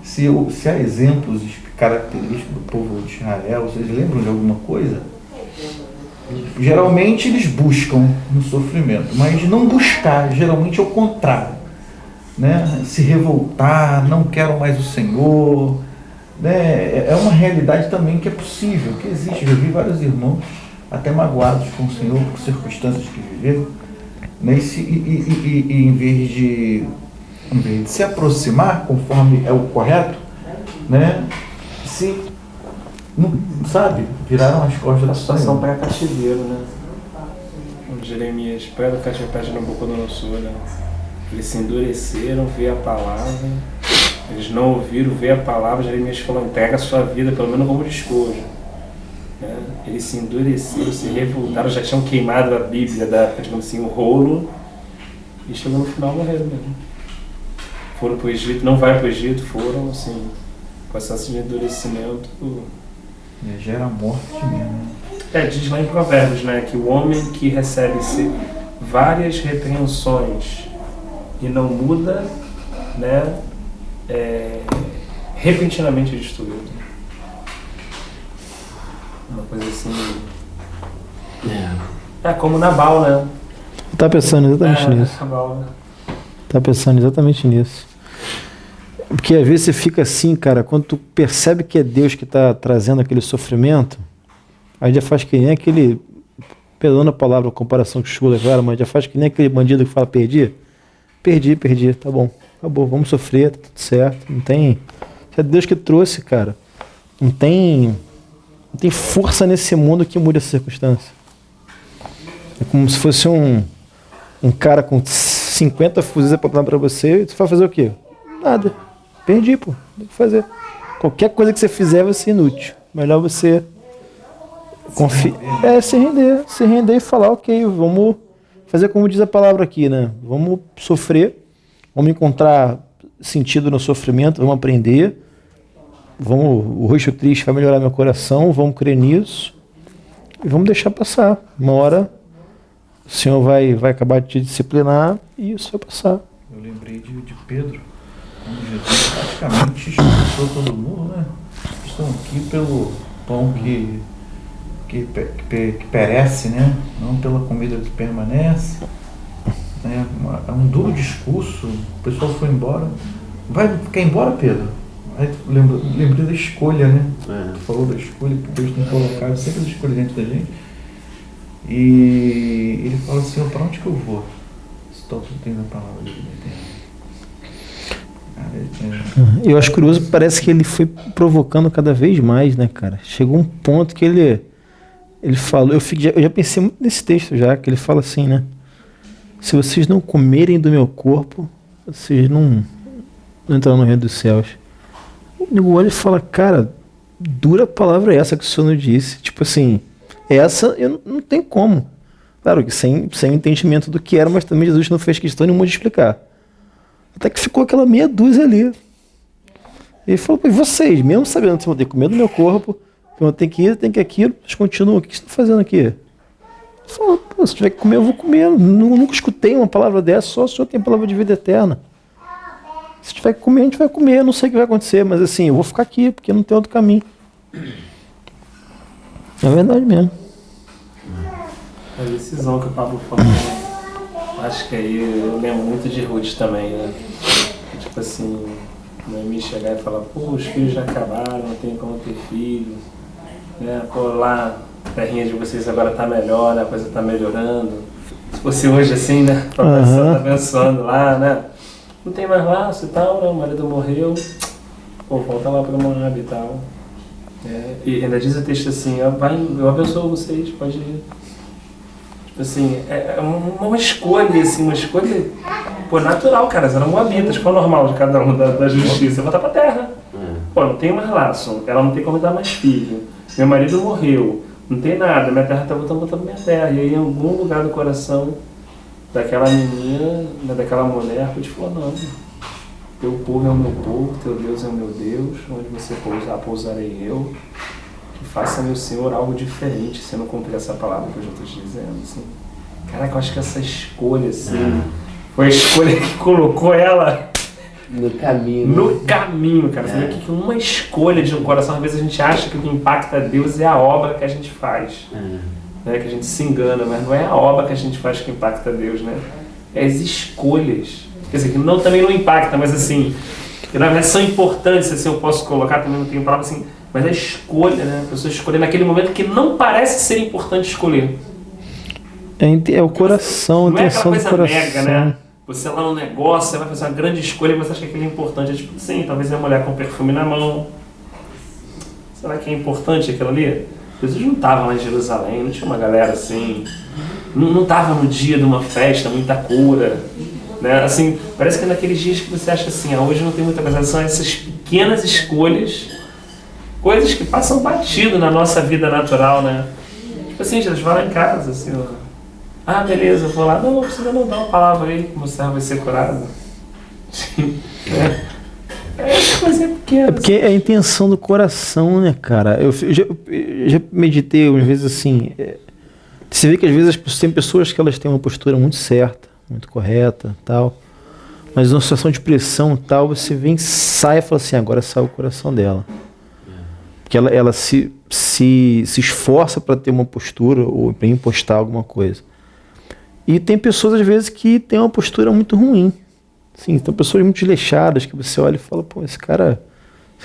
Se há exemplos característicos do povo de Israel, vocês lembram de alguma coisa? Geralmente eles buscam no sofrimento, mas não buscar, geralmente é o contrário, né? Se revoltar, não quero mais o Senhor, né? É uma realidade também que é possível, que existe. Eu vi vários irmãos até magoados com o Senhor por circunstâncias que viveram, né? E em vez de se aproximar conforme é o correto, né? Viraram as costas da situação pré-cativeiro, né? O Jeremias, pré-cativeiro, perto de Nabucodonosor, né? Eles se endureceram, ver a palavra, eles não ouviram, ver a palavra. Jeremias falou: entrega a sua vida, pelo menos como despojo. Né? Eles se endureceram, se revoltaram, já tinham queimado a Bíblia, digamos assim, o rolo, e chegou no final morreram mesmo. foram para o Egito, não vai para o Egito, foram, assim, com acesso de endurecimento. Gera morte mesmo. Diz lá em Provérbios, né, que o homem que recebe várias repreensões e não muda, né, repentinamente destruído. Uma coisa assim. Como Nabal, né? Tá pensando exatamente nisso. Nabal, né? Tá pensando exatamente nisso. Porque às vezes você fica assim, cara, quando tu percebe que é Deus que tá trazendo aquele sofrimento, aí já faz que nem aquele, perdão a palavra, a comparação chula, claro, mas já faz que nem aquele bandido que fala, perdi, tá bom, acabou, vamos sofrer, tá tudo certo, não tem, é Deus que trouxe, cara, não tem força nesse mundo que mude essa circunstância. É como se fosse um cara com 50 fuzis apontando pra você, e você vai fazer o quê? Nada. Perdi, pô. Tem que fazer. Qualquer coisa que você fizer vai ser inútil. Melhor você se render e falar, ok, vamos fazer como diz a palavra aqui, né? Vamos sofrer, vamos encontrar sentido no sofrimento, vamos aprender, o rosto triste vai melhorar meu coração, vamos crer nisso e vamos deixar passar. Uma hora o Senhor vai acabar de te disciplinar e isso vai passar. Eu lembrei de Pedro, quando Jesus praticamente expulsou todo mundo, né? Estão aqui pelo pão que perece, né? Não pela comida que permanece. Né? É um duro discurso. O pessoal foi embora. Quer ir embora, Pedro? Aí lembrei da escolha, né? Tu falou da escolha, que Deus tem colocado sempre as escolhas dentro da gente. E ele fala assim, para onde que eu vou? Se todo tem a palavra de vida eterna. Eu acho curioso, parece que ele foi provocando cada vez mais, né, cara? Chegou um ponto que ele falou, eu já pensei muito nesse texto já, que ele fala assim, né? Se vocês não comerem do meu corpo, vocês não entrarão no reino dos céus. O nego olha e fala, cara, dura palavra é essa que o Senhor nos disse? Tipo assim, essa eu não tem como. Claro que sem entendimento do que era, mas também Jesus não fez questão nenhuma de explicar. Até que ficou aquela meia dúzia ali. Ele falou, pois vocês, mesmo sabendo que vocês vão ter que comer do meu corpo, eu tenho que ir, tem que aquilo, vocês continuam, o que vocês estão fazendo aqui? Ele falou, pô, se tiver que comer, eu vou comer. Nunca escutei uma palavra dessa, só o Senhor tem palavra de vida eterna. Se tiver que comer, a gente vai comer, eu não sei o que vai acontecer, mas assim, eu vou ficar aqui, porque não tem outro caminho. É verdade mesmo. A decisão que o Pablo falou, acho que aí eu lembro muito de Ruth também, né? Tipo assim, me chegar e falar, pô, os filhos já acabaram, não tem como ter filhos, né? Pô, lá, a terrinha de vocês agora tá melhor, né? A coisa tá melhorando. Se fosse hoje assim, né? Tá abençoando lá, né? Não tem mais laço e tal, né? O marido morreu, pô, volta lá pra Moab e tal. E ainda diz o texto assim, eu abençoo vocês, pode ir. Tipo assim, é uma escolha, assim, uma escolha, pô, natural, cara, eram moabitas, qual é o normal de cada um da justiça? Voltar pra terra. Pô, não tem mais laço, ela não tem como dar mais filho, meu marido morreu, não tem nada, minha terra tá voltando pra minha terra. E aí em algum lugar do coração daquela menina, daquela mulher, pode falar, não, teu povo é o meu povo, teu Deus é o meu Deus, onde você pousar, pousarei eu. Que faça, meu Senhor, algo diferente se eu não cumprir essa palavra que eu já estou te dizendo. Assim. Caraca, eu acho que essa escolha, assim, foi a escolha que colocou ela no caminho. No caminho, cara. Você vê que uma escolha de um coração, às vezes a gente acha que o que impacta Deus é a obra que a gente faz. Né? Que a gente se engana, mas não é a obra que a gente faz que impacta Deus, né? É as escolhas. Quer dizer, que também não impacta, mas assim, que na verdade são importantes, assim, eu posso colocar, também não tenho palavra assim, mas a escolha, né? A pessoa escolher naquele momento que não parece ser importante escolher. É o coração, a intenção do coração. Não é aquela coisa mega, né? Você lá no negócio, você vai fazer uma grande escolha e você acha que aquilo é importante. É tipo, sim, talvez é a mulher com perfume na mão. Será que é importante aquilo ali? Jesus não estava lá em Jerusalém, não tinha uma galera assim, não estava no dia de uma festa, muita cura, né? Assim, parece que é naqueles dias que você acha assim, hoje não tem muita coisa, são essas pequenas escolhas, coisas que passam batido na nossa vida natural, né? Tipo assim, Jesus vai lá em casa, assim, beleza, eu vou lá, não precisa não dar uma palavra aí, que o servo vai ser curado. Coisa pequena. É porque é a intenção do coração, né, cara? Eu já meditei umas vezes assim. Você vê que às vezes tem pessoas que elas têm uma postura muito certa, muito correta, tal. Mas numa situação de pressão, tal, você vem, sai e fala assim, agora sai o coração dela. Porque ela se esforça para ter uma postura ou para impostar alguma coisa. E tem pessoas, às vezes, que têm uma postura muito ruim. Sim, são pessoas muito desleixadas que você olha e fala, pô, esse cara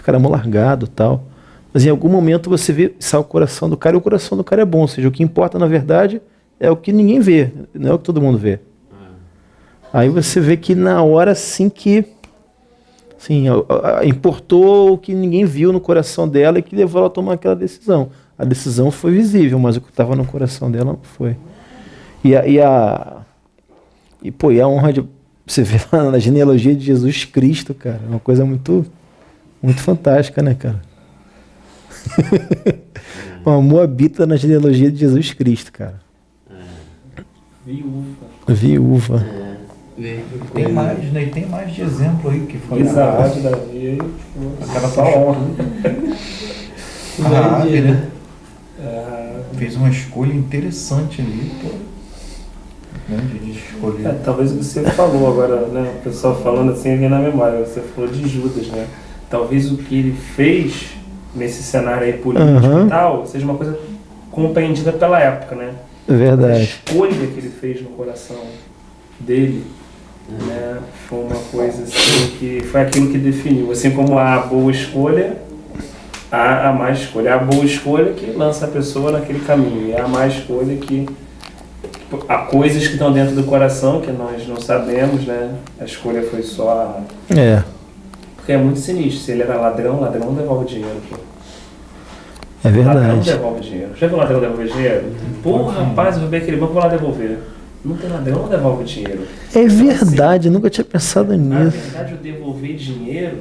é mó largado e tal. Mas em algum momento você vê, sai o coração do cara, e o coração do cara é bom. Ou seja, o que importa, na verdade, é o que ninguém vê, não é o que todo mundo vê. Aí você vê que na hora, assim, que importou o que ninguém viu no coração dela e que levou ela a tomar aquela decisão. A decisão foi visível, mas o que estava no coração dela não foi. E a honra de você ver lá na genealogia de Jesus Cristo, cara, é uma coisa muito, muito fantástica, né, cara? Uma moabita na genealogia de Jesus Cristo, cara. Viúva. Tem mais, né? E tem mais de exemplo aí que foi Isaac de Davi, aquela só honra. Raabe, né? Fez uma escolha interessante ali, pô. De escolher. Talvez o que você falou agora, né? O pessoal falando assim, vem na memória. Você falou de Judas, né? Talvez o que ele fez nesse cenário aí político e tal, seja uma coisa compreendida pela época, né? É verdade. A escolha que ele fez no coração dele, né? Foi uma coisa assim que foi aquilo que definiu. Assim como a boa escolha, a má escolha. A boa escolha que lança a pessoa naquele caminho. É a má escolha que há coisas que estão dentro do coração que nós não sabemos, né? A escolha foi só porque é muito sinistro. Se ele era ladrão devolve dinheiro. Pô. É verdade. Ladrão devolve dinheiro. Já viu ladrão devolver dinheiro? Pô, rapaz, eu roubei aquele banco, vou lá devolver. Não tem ladrão, não devolve dinheiro. É verdade, eu nunca tinha pensado nisso. Na verdade, o devolver dinheiro,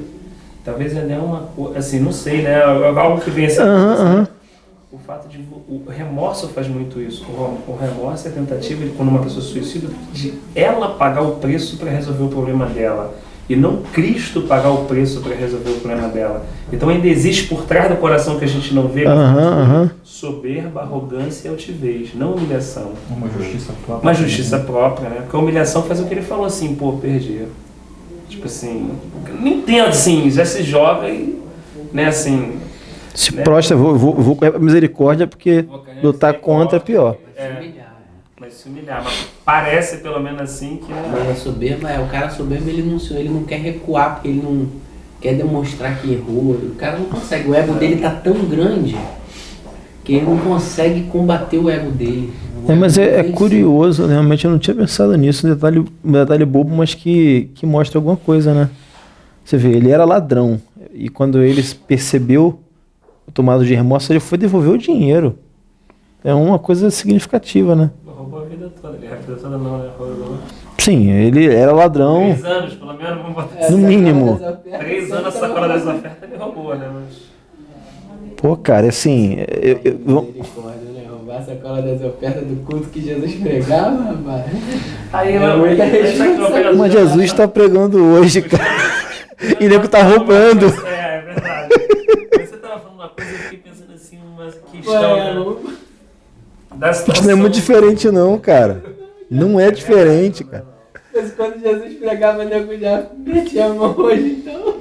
talvez ainda é uma coisa, assim, não sei, né? Algo que vem assim. O fato de. O remorso faz muito isso. O remorso é a tentativa de, quando uma pessoa se suicida, de ela pagar o preço para resolver o problema dela. E não Cristo pagar o preço para resolver o problema dela. Então ainda existe por trás do coração que a gente não vê soberba, arrogância e altivez, não humilhação. Uma justiça própria. Uma justiça própria, né? Porque a humilhação faz o que ele falou assim, pô, perdi. Tipo assim, não entendo assim, já se joga e, né, assim... Se prostra, vou correr pra misericórdia, porque lutar contra é pior. Mas se humilhar, mas parece pelo menos assim que... Mas a soberba, o cara soberbo, ele não quer recuar, porque ele não quer demonstrar que errou. O cara não consegue, o ego dele tá tão grande que ele não consegue combater o ego dele. Mas é curioso, realmente eu não tinha pensado nisso, um detalhe bobo, mas que mostra alguma coisa, né? Você vê, ele era ladrão, e quando ele percebeu o tomado de remorso, ele foi devolver o dinheiro. É uma coisa significativa, né? Roubou a vida toda, a vida toda não, né? Sim, ele era ladrão. 3 anos, pelo menos, vamos botar no mínimo. 3 anos a sacola das ofertas ele roubou, né? Mas... Pô, cara, assim... Roubar a sacola das ofertas do culto que Jesus pregava, rapaz. Aí, mas Jesus está pregando hoje, cara. E nego tá roubando. É verdade. Você tava falando uma coisa, eu fiquei pensando assim, uma questão da situação. Não é muito diferente não, cara. Não é diferente, cara. Mas quando Jesus pregava, o nego já metia a mão hoje, então.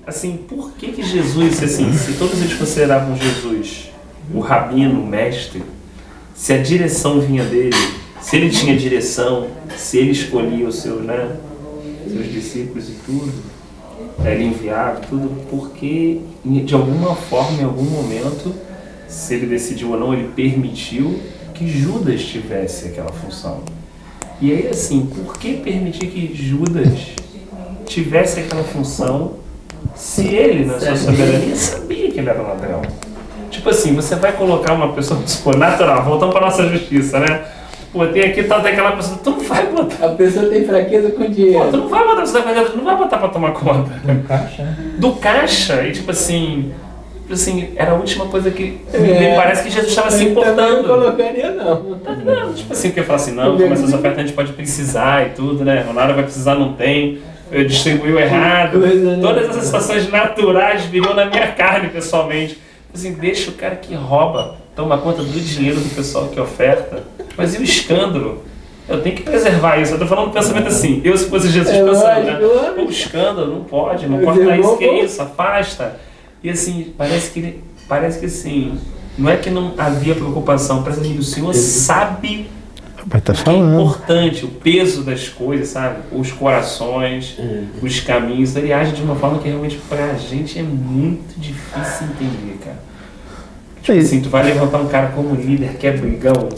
Assim, por que Jesus, assim, se todos eles consideravam Jesus o rabino, o mestre, se a direção vinha dele, se ele tinha direção, se ele escolhia os seus, né, seus discípulos e tudo, ele enviava tudo, porque de alguma forma, em algum momento, se ele decidiu ou não, ele permitiu que Judas tivesse aquela função. E aí, assim, por que permitir que Judas tivesse aquela função se ele, na sua soberania, sabia que ele era um ladrão? Tipo assim, você vai colocar uma pessoa, tipo, natural, voltando para nossa justiça, né? Pô, tem aqui, tem aquela pessoa, tu não vai botar. A pessoa tem fraqueza com dinheiro. Pô, tu não vai botar, tu não vai botar pra tomar conta. Do caixa, né? Do caixa, e tipo assim, era a última coisa que me parece que Jesus estava se importando. Eu não colocaria, não. Não, tipo assim, porque eu falo assim, não, mas essas ofertas a gente pode precisar e tudo, né? Ronaldo vai precisar, não tem. eu distribuí errado. Todas essas situações naturais viriam na minha carne, pessoalmente. Assim, deixa o cara que rouba toma conta do dinheiro do pessoal que oferta. Mas e o escândalo? Eu tenho que preservar isso. Eu tô falando um pensamento assim. Eu, se fosse Jesus pensando, né? Pô, o escândalo, não pode, não corta isso, que é isso, afasta. E assim, parece que assim, não é que não havia preocupação, parece que o Senhor sabe Vai tá o que é falando. importante, o peso das coisas, sabe? Os corações, os caminhos. Ele age de uma forma que realmente pra gente é muito difícil entender, cara. Tipo assim, tu vai levantar um cara como líder, que é brigão,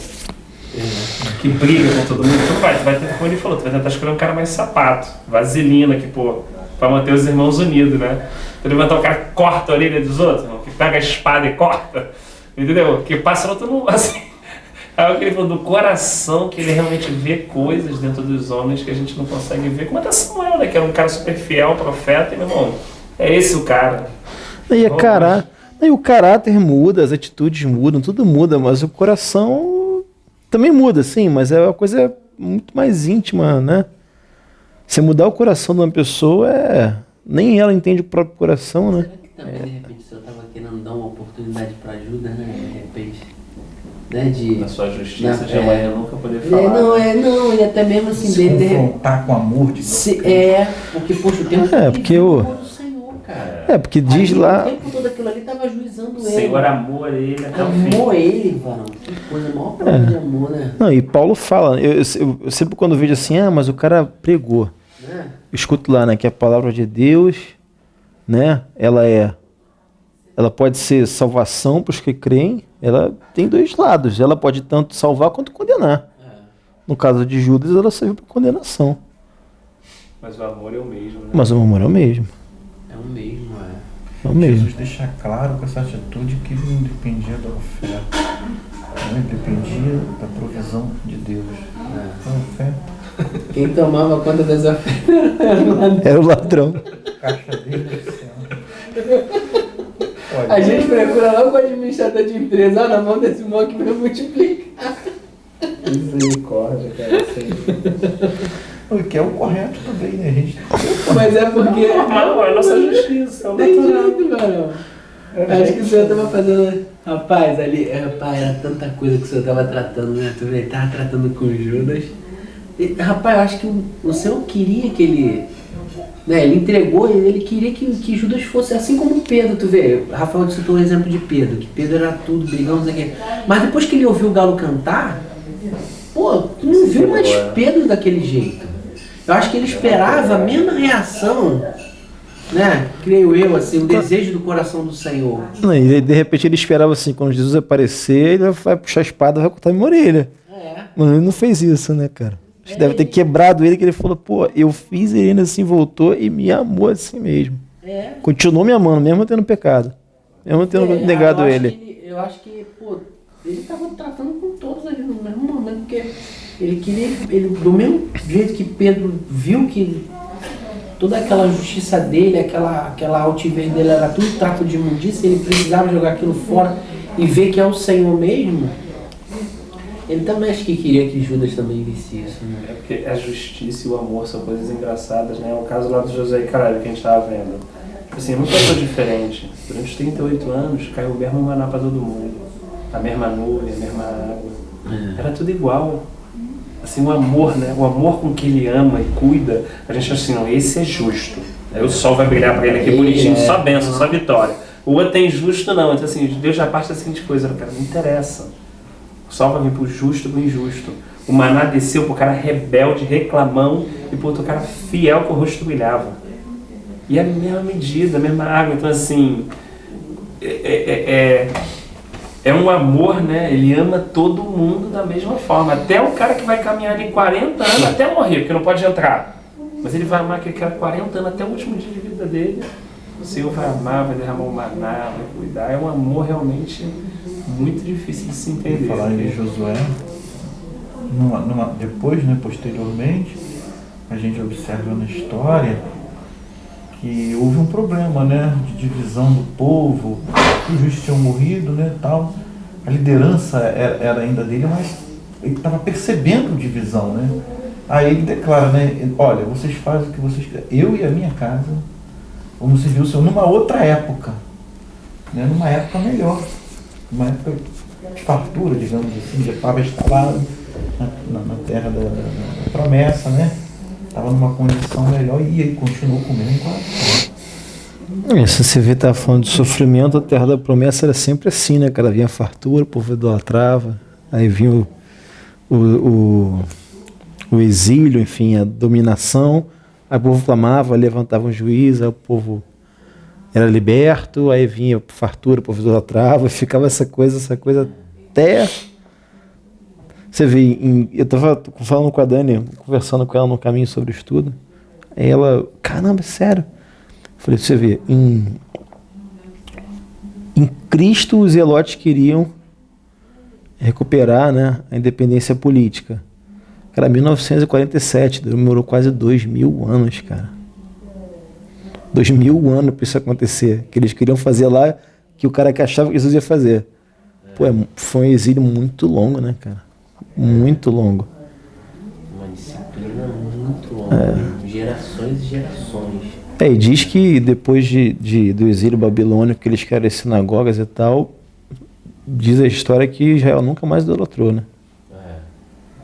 que briga com todo mundo, tu vai ter, como ele falou, tu vai tentar escolher um cara mais sapato, vaselina, que pô, pra manter os irmãos unidos, né? Tu levantar um cara que corta a orelha dos outros, que pega a espada e corta, entendeu? Que passa no outro mundo, assim. É o que ele falou do coração, que ele realmente vê coisas dentro dos homens que a gente não consegue ver, como até Samuel, né? Que era um cara super fiel, profeta, e meu irmão, é esse o cara. E o caráter muda, as atitudes mudam, tudo muda, mas o coração também muda, sim, mas é uma coisa muito mais íntima, né? Se mudar o coração de uma pessoa, nem ela entende o próprio coração, né? Será que também, de repente, o senhor estava querendo dar uma oportunidade para ajuda, né? De repente, né? Na sua justiça de amanhã eu nunca poder falar. Não, e até mesmo assim, se confrontar com o amor de Deus. Porque, poxa, o tempo porque o amor do Senhor, cara. porque diz ali, lá. O tempo todo aquilo ali estava ajuizando ele. O Senhor amou ele até o fim. Amou ele, varão. Que coisa, a maior prova de amor, né? Não, e Paulo fala, eu sempre quando vejo assim, mas o cara pregou. Eu escuto lá, né, que a palavra de Deus, né, ela pode ser salvação para os que creem, ela tem dois lados, ela pode tanto salvar quanto condenar. No caso de Judas, ela serve para condenação. Mas o amor é o mesmo, né? Mas o amor é o mesmo. É o mesmo, É o mesmo. Jesus deixa claro com essa atitude que ele não dependia da oferta, ele dependia da provisão de Deus. A oferta. Quem tomava conta das ofertas Era o ladrão. Caixa dele do céu. A gente procura logo o administrador de empresa, na mão desse irmão que vai multiplicar. Misericórdia, cara. O que é o correto também, né? A gente... Mas é porque... Normal, é a nossa justiça, é o Tem natural. jeito, varão. Acho que o senhor estava fazendo... Rapaz, ali... Rapaz, era tanta coisa que o senhor estava tratando, né? Tu vê, ele estava tratando com Judas. E, rapaz, eu acho que o senhor queria que ele... Né, ele entregou, ele queria que Judas fosse assim como Pedro, tu vê. Rafael citou o exemplo de Pedro, que Pedro era tudo, brigão, não sei o quê. Mas depois que ele ouviu o galo cantar, pô, tu não viu mais Pedro daquele jeito. Eu acho que ele esperava a mesma reação, né? Creio eu, assim, o desejo do coração do Senhor. Não, e de repente ele esperava assim, quando Jesus aparecer, ele vai puxar a espada e vai cortar minha orelha. Mas ele não fez isso, né, cara? Acho que deve ter quebrado ele, que ele falou, pô, eu fiz, ele ainda assim voltou e me amou assim mesmo. Continuou me amando, mesmo tendo pecado. Mesmo tendo negado ele. Eu acho que, pô, ele estava tratando com todos ali no mesmo momento, porque ele queria, do mesmo jeito que Pedro viu que toda aquela justiça dele, aquela altivez dele era tudo trato de imundícia, ele precisava jogar aquilo fora e ver que é o Senhor mesmo. Ele também acho que queria que Judas também visse isso, né? É porque a justiça e o amor são coisas engraçadas, né? O caso lá do José e Caleb que a gente estava vendo. Tipo assim, nunca foi diferente. Durante os 38 anos caiu o mesmo maná para todo mundo. A mesma nuvem, a mesma água. Era tudo igual. Assim, o amor, né? O amor com que ele ama e cuida, a gente acha assim, não, esse é justo. Aí o sol vai brilhar para ele aqui bonitinho, só bênção, só vitória. O outro é injusto, não. Então assim, Deus já parte da seguinte coisa, cara, não interessa. O sol vai vir pro justo e pro injusto. O maná desceu pro cara rebelde, reclamão, e pro outro cara fiel que o rosto brilhava. E a mesma medida, a mesma água. Então assim, é um amor, né? Ele ama todo mundo da mesma forma. Até o cara que vai caminhar ali 40 anos até morrer, porque não pode entrar. Mas ele vai amar aquele cara 40 anos até o último dia de vida dele. O Senhor vai amar, vai derramar o maná, vai cuidar. É um amor realmente muito difícil de se entender. Falar em Josué, depois, né, posteriormente, a gente observa na história que houve um problema, né, de divisão do povo, os justos tinham morrido, né, tal. A liderança era ainda dele, mas ele estava percebendo divisão, né? Aí ele declara, né? Olha, vocês fazem o que vocês quiserem. Eu e a minha casa vamos servir o Senhor numa outra época, né? Numa época melhor, uma época de fartura, digamos assim, já estava instalado na terra da promessa, né? Estava numa condição melhor e aí continuou comendo quase. Se você vê, tá falando de sofrimento, a terra da promessa era sempre assim, né, cara? Vinha fartura, o povo idolatrava, aí vinha o exílio, enfim, a dominação, aí o povo clamava, levantava um juiz, aí o povo era liberto, aí vinha fartura, o povo idolatrava, ficava essa coisa até... Você vê, eu estava falando com a Dani, conversando com ela no caminho sobre o estudo, aí ela, caramba, sério? Eu falei, você vê, em Cristo os zelotes queriam recuperar, né, a independência política. Cara, 1947, demorou quase 2000 anos, cara. 2000 anos para isso acontecer, que eles queriam fazer lá, que o cara que achava que Jesus ia fazer. Pô, foi um exílio muito longo, né, cara? Muito longo. Uma disciplina muito longa, gerações e gerações. E diz que depois do exílio babilônico, que eles criaram as sinagogas e tal, diz a história que Israel nunca mais idolatrou, né?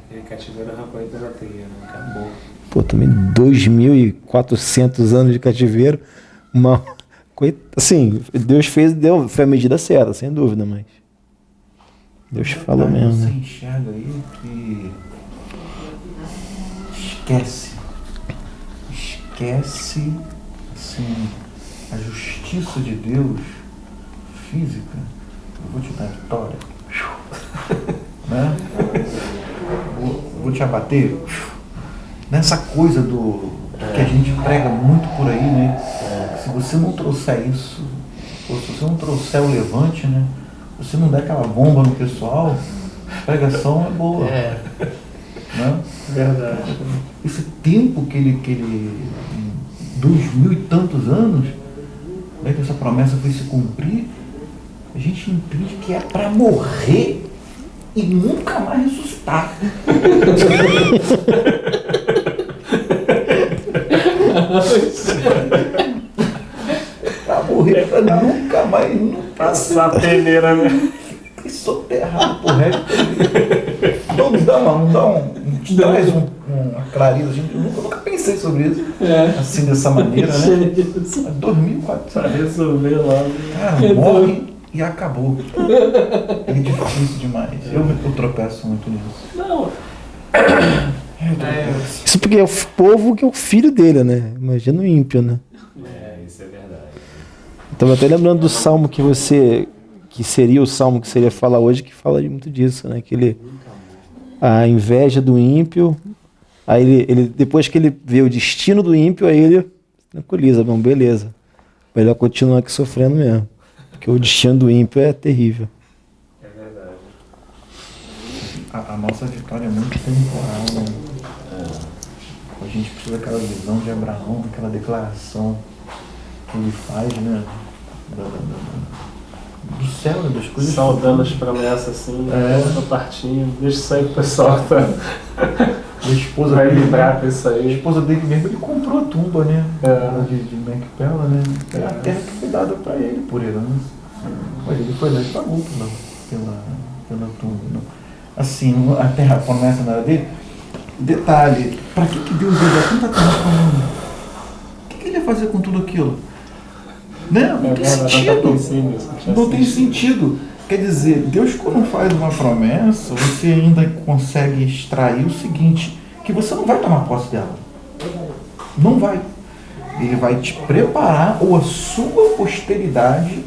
Aquele cativeiro arrancou a idolatria, né? Acabou. Pô, também 2.400 anos de cativeiro, assim, Deus foi a medida certa, sem dúvida, mas Deus falou mesmo, Você né? enxerga aí que esquece, assim, a justiça de Deus física. Eu vou te dar vitória, né? Vou te abater. Nessa coisa que a gente prega muito por aí, né? Se você não trouxer isso, ou se você não trouxer o levante, né? Se você não der aquela bomba no pessoal, a pregação é boa. Né? Verdade. Esse tempo que ele 2000 e tantos anos, né, que essa promessa foi se cumprir, a gente entende que é para morrer e nunca mais ressuscitar. Para morrer, para nunca mais. Passar a peneira, né? Soterrado por resto. Não traz uma clareza. Eu nunca pensei sobre isso. Assim, dessa maneira, né? 2004. Pra resolver logo. Cara, morre e acabou. É difícil demais. Eu tropeço muito nisso. Não. Isso porque é o povo que é o filho dele, né? Imagina o ímpio, né? Isso é verdade. Estava até lembrando do salmo que seria o salmo que seria falar hoje, que fala muito disso, né? Que a inveja do ímpio, aí ele depois que ele vê o destino do ímpio, aí ele tranquiliza, bom, beleza, melhor continuar aqui sofrendo mesmo, porque o destino do ímpio é terrível. É verdade. A nossa vitória é muito temporal, né? A gente precisa daquela visão de Abraão, daquela declaração que ele faz, né? Do céu, né? Das coisas. Saudando as promessas assim, tô partindo, deixa isso aí pro pessoal A esposa vai dele, vibrar com isso A aí. esposa dele mesmo, ele comprou a tumba, né? De Macpela, né? É a terra que foi dada para ele por herança. Mas ele foi lá e pagou pela tumba. Não. Assim, a terra, a promessa não era dele. Detalhe, para que Deus ia dar tanta terra para o mundo? O que ele ia fazer com tudo aquilo? Né? Não tem sentido. Não tem sentido. Quer dizer, Deus, quando faz uma promessa, você ainda consegue extrair o seguinte, que você não vai tomar posse dela. Não vai. Ele vai te preparar, ou a sua posteridade,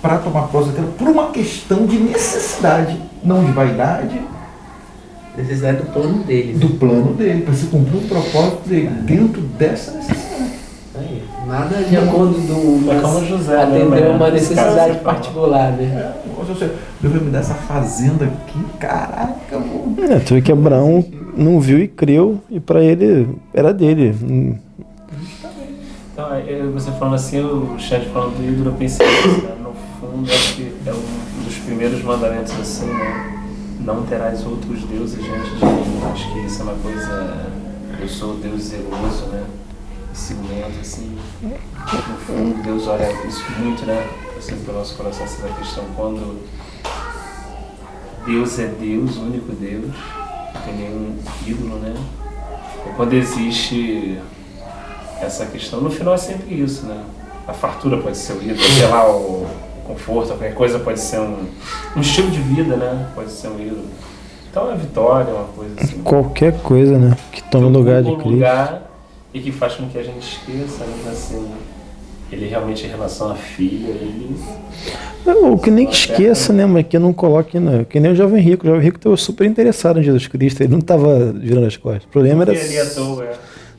para tomar posse dela, por uma questão de necessidade, não de vaidade. Necessidade do plano dele. Do plano dele, para se cumprir o propósito dele, dentro dessa necessidade. Aí, nada de acordo É como José, atender né? uma necessidade particular, né? Deus vai me dar essa fazenda aqui, caraca, mano. Tu vê que Abraão não viu e creu, e para ele era dele. Então, você falando assim, o Chad falando do ídolo, eu pensei nisso, né? No fundo, acho que é um dos primeiros mandamentos assim, né? não terás outros deuses diante de mim. Acho que isso é uma coisa, eu sou Deus zeloso, né? Ciumento, assim, no fundo Deus olha isso muito, né? Assim, pelo nosso coração, essa questão, quando Deus é Deus, o único Deus, não tem nenhum ídolo, né? E quando existe essa questão, no final é sempre isso, né? A fartura pode ser o ídolo, sei lá, o conforto, qualquer coisa pode ser um estilo de vida, né? Pode ser um ídolo. Então é vitória, uma coisa assim. Qualquer coisa, né? Que toma o lugar de Cristo. Lugar e que faz com que a gente esqueça, né? Assim, ele realmente, em relação à filha, ele... Ou que nem esqueça, né? Mas que não coloque, né? Que nem o jovem rico. O jovem rico estava super interessado em Jesus Cristo. Ele não estava virando as costas. O problema era... ali à toa,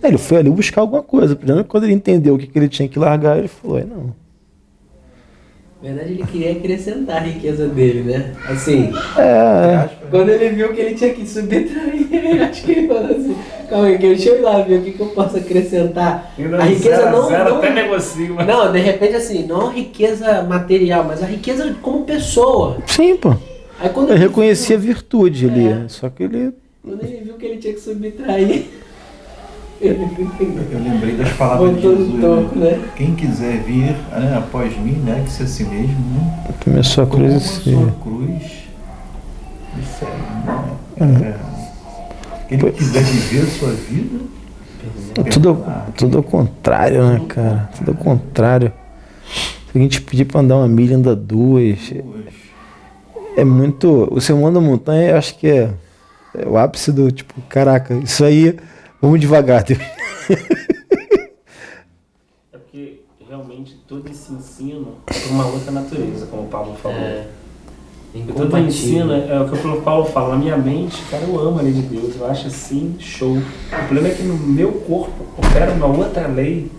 Ele foi ali buscar alguma coisa. O problema é que quando ele entendeu o que ele tinha que largar, ele falou, não. Na verdade, ele queria acrescentar a riqueza dele, né? Assim, É. quando ele viu que ele tinha que subtrair, acho que ele falou assim, calma aí, deixa eu ir lá ver o que eu posso acrescentar. A riqueza não... até negocio, mas... Não, de repente assim, não a riqueza material, mas a riqueza como pessoa. Sim, pô. Aí quando Eu ele reconhecia a virtude ali. É. Só que ele... Quando ele viu que ele tinha que subtrair, ele Eu lembrei das palavras de botou Jesus, no toco, né? Quem quiser vir, né, após mim, negue-se a si mesmo, né? Começou a Toma cruz a e sua cruz e segue, né? Quem quiser viver a sua vida, Tudo ao contrário, né, cara? Tudo ao contrário. Se a gente pedir pra andar uma milha, anda duas. É muito... O Sermão da Montanha, eu acho que é o ápice do tipo, caraca, isso aí, vamos devagar, Deus. É porque realmente todo esse ensino é uma outra natureza, como o Paulo falou. Todo ensino é o que o Paulo fala. Na minha mente, cara, eu amo a lei de Deus, eu acho assim, show. O problema é que no meu corpo opera uma outra lei,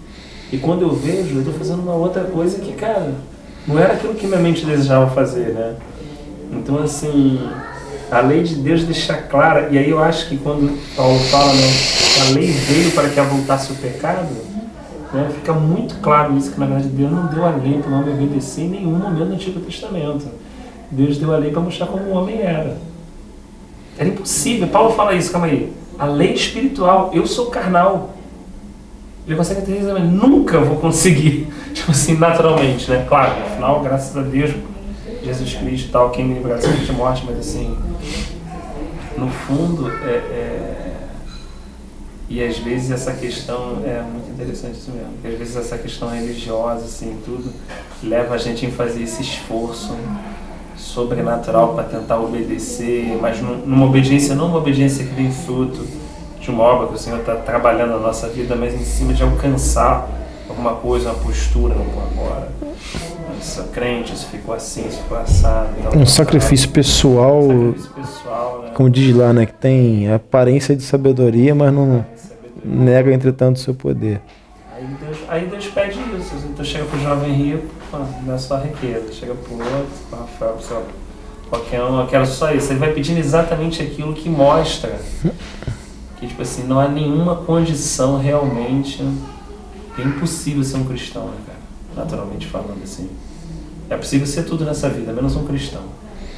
e quando eu vejo, eu tô fazendo uma outra coisa que, cara, não era aquilo que minha mente desejava fazer, né? Então, assim, a lei de Deus deixa clara, e aí eu acho que quando Paulo fala, né, a lei veio para que avultasse o pecado, né, fica muito claro isso, que na verdade Deus não deu a lei para o homem obedecer em nenhum momento do Antigo Testamento. Deus deu a lei para mostrar como o homem era. Era impossível. Paulo fala isso, calma aí. A lei espiritual, eu sou carnal. Ele consegue entender, mas nunca vou conseguir, tipo assim, naturalmente, né? Claro, no final, graças a Deus, Jesus Cristo e tal, quem me livrar de morte, mas assim, no fundo, e às vezes essa questão é muito interessante isso mesmo, porque às vezes essa questão religiosa, assim, tudo, leva a gente a fazer esse esforço sobrenatural para tentar obedecer, mas numa obediência, não uma obediência que vem fruto de uma obra que o Senhor está trabalhando na nossa vida, mas em cima de alcançar alguma coisa, uma postura, não agora. Sou crente, isso ficou assim, isso ficou assado. Um sacrifício pessoal, né? como diz lá, né, que tem aparência de sabedoria, mas não nega, entretanto, o seu poder. Aí Deus pede isso. Então chega pro jovem rico, não é só riqueza. Chega pro outro, pro Rafael, pro seu, qualquer um, eu quero só isso. Ele vai pedindo exatamente aquilo que mostra que, tipo assim, não há nenhuma condição realmente, que é impossível ser um cristão, né, cara? Naturalmente falando assim. É possível ser tudo nessa vida, menos um cristão.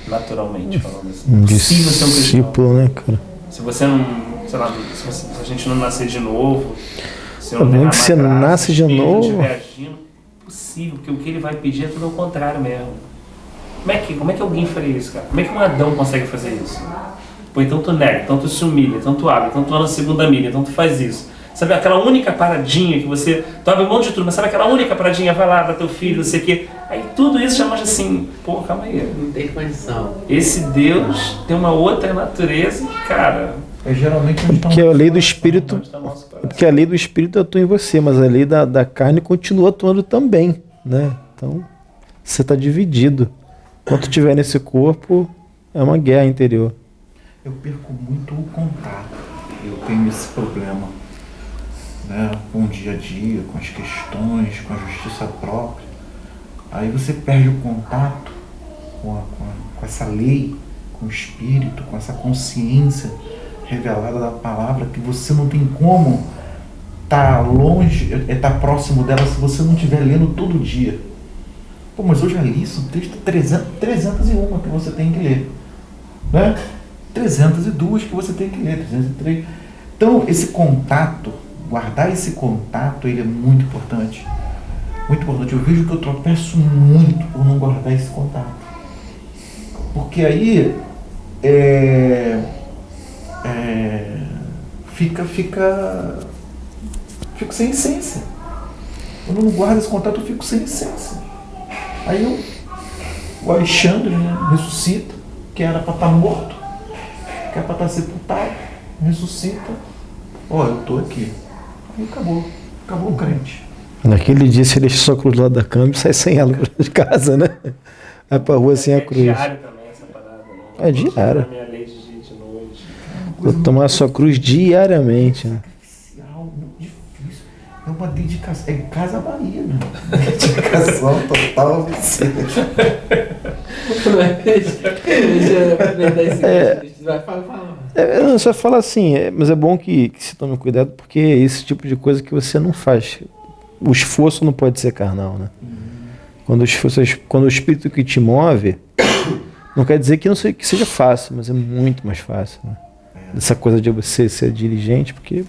Naturalmente falando assim. É possível ser um cristão. Discípulo, né, cara? Se você não, sei lá, se a gente não nascer de novo, se não que você nasce de novo, possível, porque o que ele vai pedir é tudo ao contrário mesmo. Como é que alguém faria isso, cara? Como é que um Adão consegue fazer isso? Pô, então tu nega, então tu se humilha, então tu abre, então tu anda na segunda milha, então tu faz isso. Sabe aquela única paradinha que você... Tu abre um monte de tudo, mas sabe aquela única paradinha, vai lá, dá teu filho, não sei o quê. Aí tudo isso já mostra assim, pô, calma aí. Não tem condição. Esse Deus tem uma outra natureza, cara... geralmente porque a lei do Espírito, porque a lei do Espírito atua em você, mas a lei da carne continua atuando também, né? Então, você está dividido. Enquanto estiver nesse corpo, é uma guerra interior. Eu perco muito o contato. Eu tenho esse problema, né? Com o dia a dia, com as questões, com a justiça própria. Aí você perde o contato com essa lei, com o Espírito, com essa consciência revelada da palavra, que você não tem como estar longe, estar próximo dela se você não estiver lendo todo dia. Pô, mas eu já li isso, texto 301 que você tem que ler. né? 302 que você tem que ler, 303. Então, esse contato, guardar esse contato, ele é muito importante. Muito importante. Eu vejo que eu tropeço muito por não guardar esse contato. Porque aí fico sem essência. Quando eu não guardo esse contato, eu fico sem essência. Aí o Alexandre, né, ressuscita, que era para estar morto, que era para estar sepultado, ressuscita. Ó, eu tô aqui. Aí acabou o crente. Naquele dia você deixa sua cruz do lado da cama e sai sem ela de casa, né? Vai pra rua sem a cruz. É diário também essa parada, né? É diário. Na minha lei de dia e de noite. Vou tomar a sua cruz diariamente, né? Muito difícil. É uma dedicação. É Casa Bahia, né? Dedicação total. Não, só fala assim, mas é bom que se tome cuidado, porque é esse tipo de coisa que você não faz. O esforço não pode ser carnal, né? Quando o espírito que te move, não quer dizer que não que seja fácil, mas é muito mais fácil, né? Essa coisa de você ser dirigente, porque o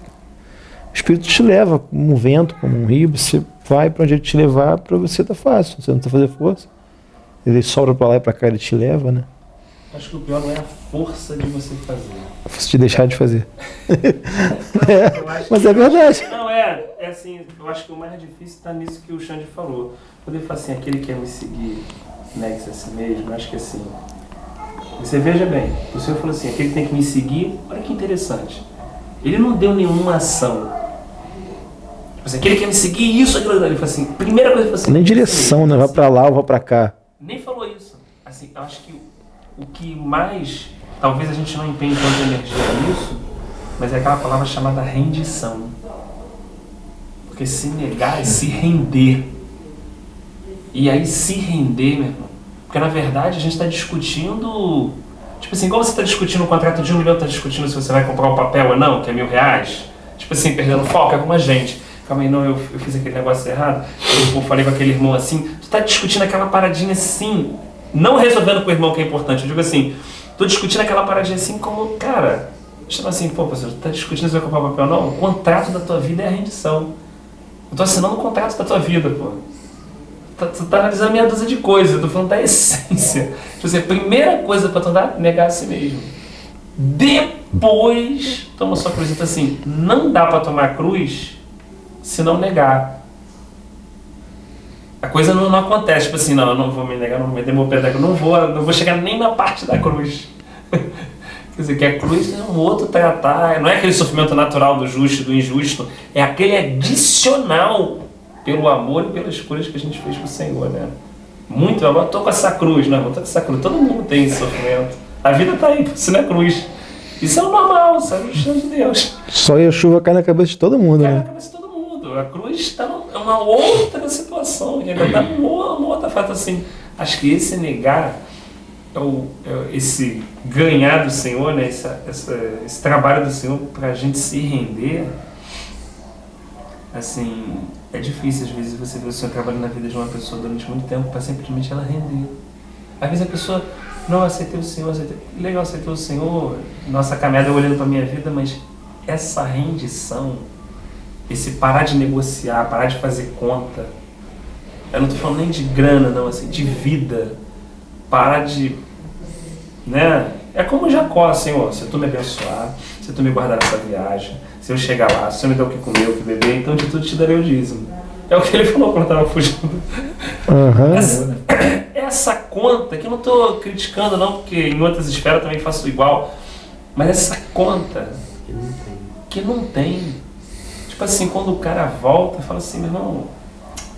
espírito te leva como um vento, como um rio, você vai para onde ele te levar, para você tá fácil, você não precisa fazer força. Ele sobra para lá e para cá, ele te leva, né? Acho que o pior não é a força de você fazer. A força de deixar de fazer. Não, mas é verdade. Não, é assim, eu acho que o mais difícil está nisso que o Xande falou. Quando ele fala assim, aquele que quer me seguir, negue-se a si mesmo, acho que assim, você veja bem, o Senhor falou assim, aquele que tem que me seguir, olha que interessante, ele não deu nenhuma ação. Tipo assim, aquele que quer me seguir, isso, aquilo, ele falou assim, primeira coisa, ele falou assim, nem direção, né? Vai pra lá ou vai pra cá. Nem falou isso. Assim, eu acho que o que mais, talvez a gente não empenhe tanta energia nisso, mas é aquela palavra chamada rendição. Porque se negar é se render. E aí se render, meu irmão, porque na verdade a gente está discutindo, tipo assim, como você está discutindo um contrato de 1 milhão, está discutindo se você vai comprar um papel ou não, que é R$1.000, tipo assim, perdendo foco, é como a gente. Calma aí, não, eu fiz aquele negócio errado, eu falei com aquele irmão assim, tu tá discutindo aquela paradinha assim, não resolvendo com o irmão que é importante, eu digo assim, tô discutindo aquela paradinha assim como, cara, chama assim, pô, professor, tu tá discutindo se vai comprar papel ou não? O contrato da tua vida é a rendição. Eu tô assinando o contrato da tua vida, pô. Tu tá analisando meia dúzia de coisas, eu tô falando da essência. Tipo assim, a primeira coisa pra tu andar, negar a si mesmo. Depois, toma sua cruz. Então assim, não dá pra tomar cruz se não negar. A coisa não acontece, tipo assim, não, eu não vou me negar, não vou meter meu pé da cruz, não vou chegar nem na parte da cruz. Quer dizer, que a cruz é um outro tratar, não é aquele sofrimento natural do justo e do injusto, é aquele adicional pelo amor e pelas escolhas que a gente fez pro Senhor, né? Muito, eu tô com essa cruz, não, eu tô com essa cruz, todo mundo tem esse sofrimento. A vida tá aí, isso não é cruz. Isso é o normal, isso é a justiça de Deus. Só e a chuva cai na cabeça de todo mundo, Cai né? na cabeça de todo mundo. A cruz está em uma outra situação, e ainda está numa outra fato assim. Acho que esse negar, esse ganhar do Senhor, né? Esse trabalho do Senhor para a gente se render, assim, é difícil às vezes você ver o Senhor trabalhando na vida de uma pessoa durante muito tempo para simplesmente ela render. Às vezes a pessoa, não, aceitei o Senhor, legal, aceitou o Senhor, nossa caminhada olhando para a minha vida, mas essa rendição, esse parar de negociar, parar de fazer conta, eu não estou falando nem de grana, não, assim, de vida, parar de, né, é como Jacó, Senhor, se tu me abençoar, se tu me guardar nessa viagem, se eu chegar lá, se eu me der o que comer, o que beber, então de tudo te darei o dízimo. É o que ele falou quando estava fugindo. Uhum. Essa conta, que eu não estou criticando não, porque em outras esferas também faço igual, mas essa conta que não tem. Tipo assim, quando o cara volta, fala assim, meu irmão,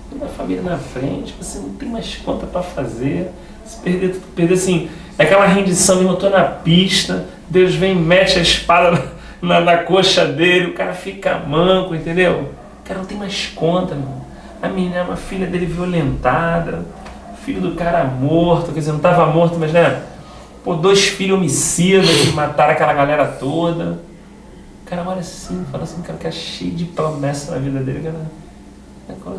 toda a família na frente, você não tem mais conta para fazer, se perder assim, aquela rendição, meu irmão, eu tô na pista, Deus vem e mete a espada na coxa dele, o cara fica manco, entendeu? O cara não tem mais conta, meu irmão. A menina, uma filha dele violentada, filho do cara morto, quer dizer, não estava morto, mas né, pô, 2 filhos homicidas que mataram aquela galera toda. O cara olha assim, fala assim, cara, que é cheio de promessa na vida dele, cara.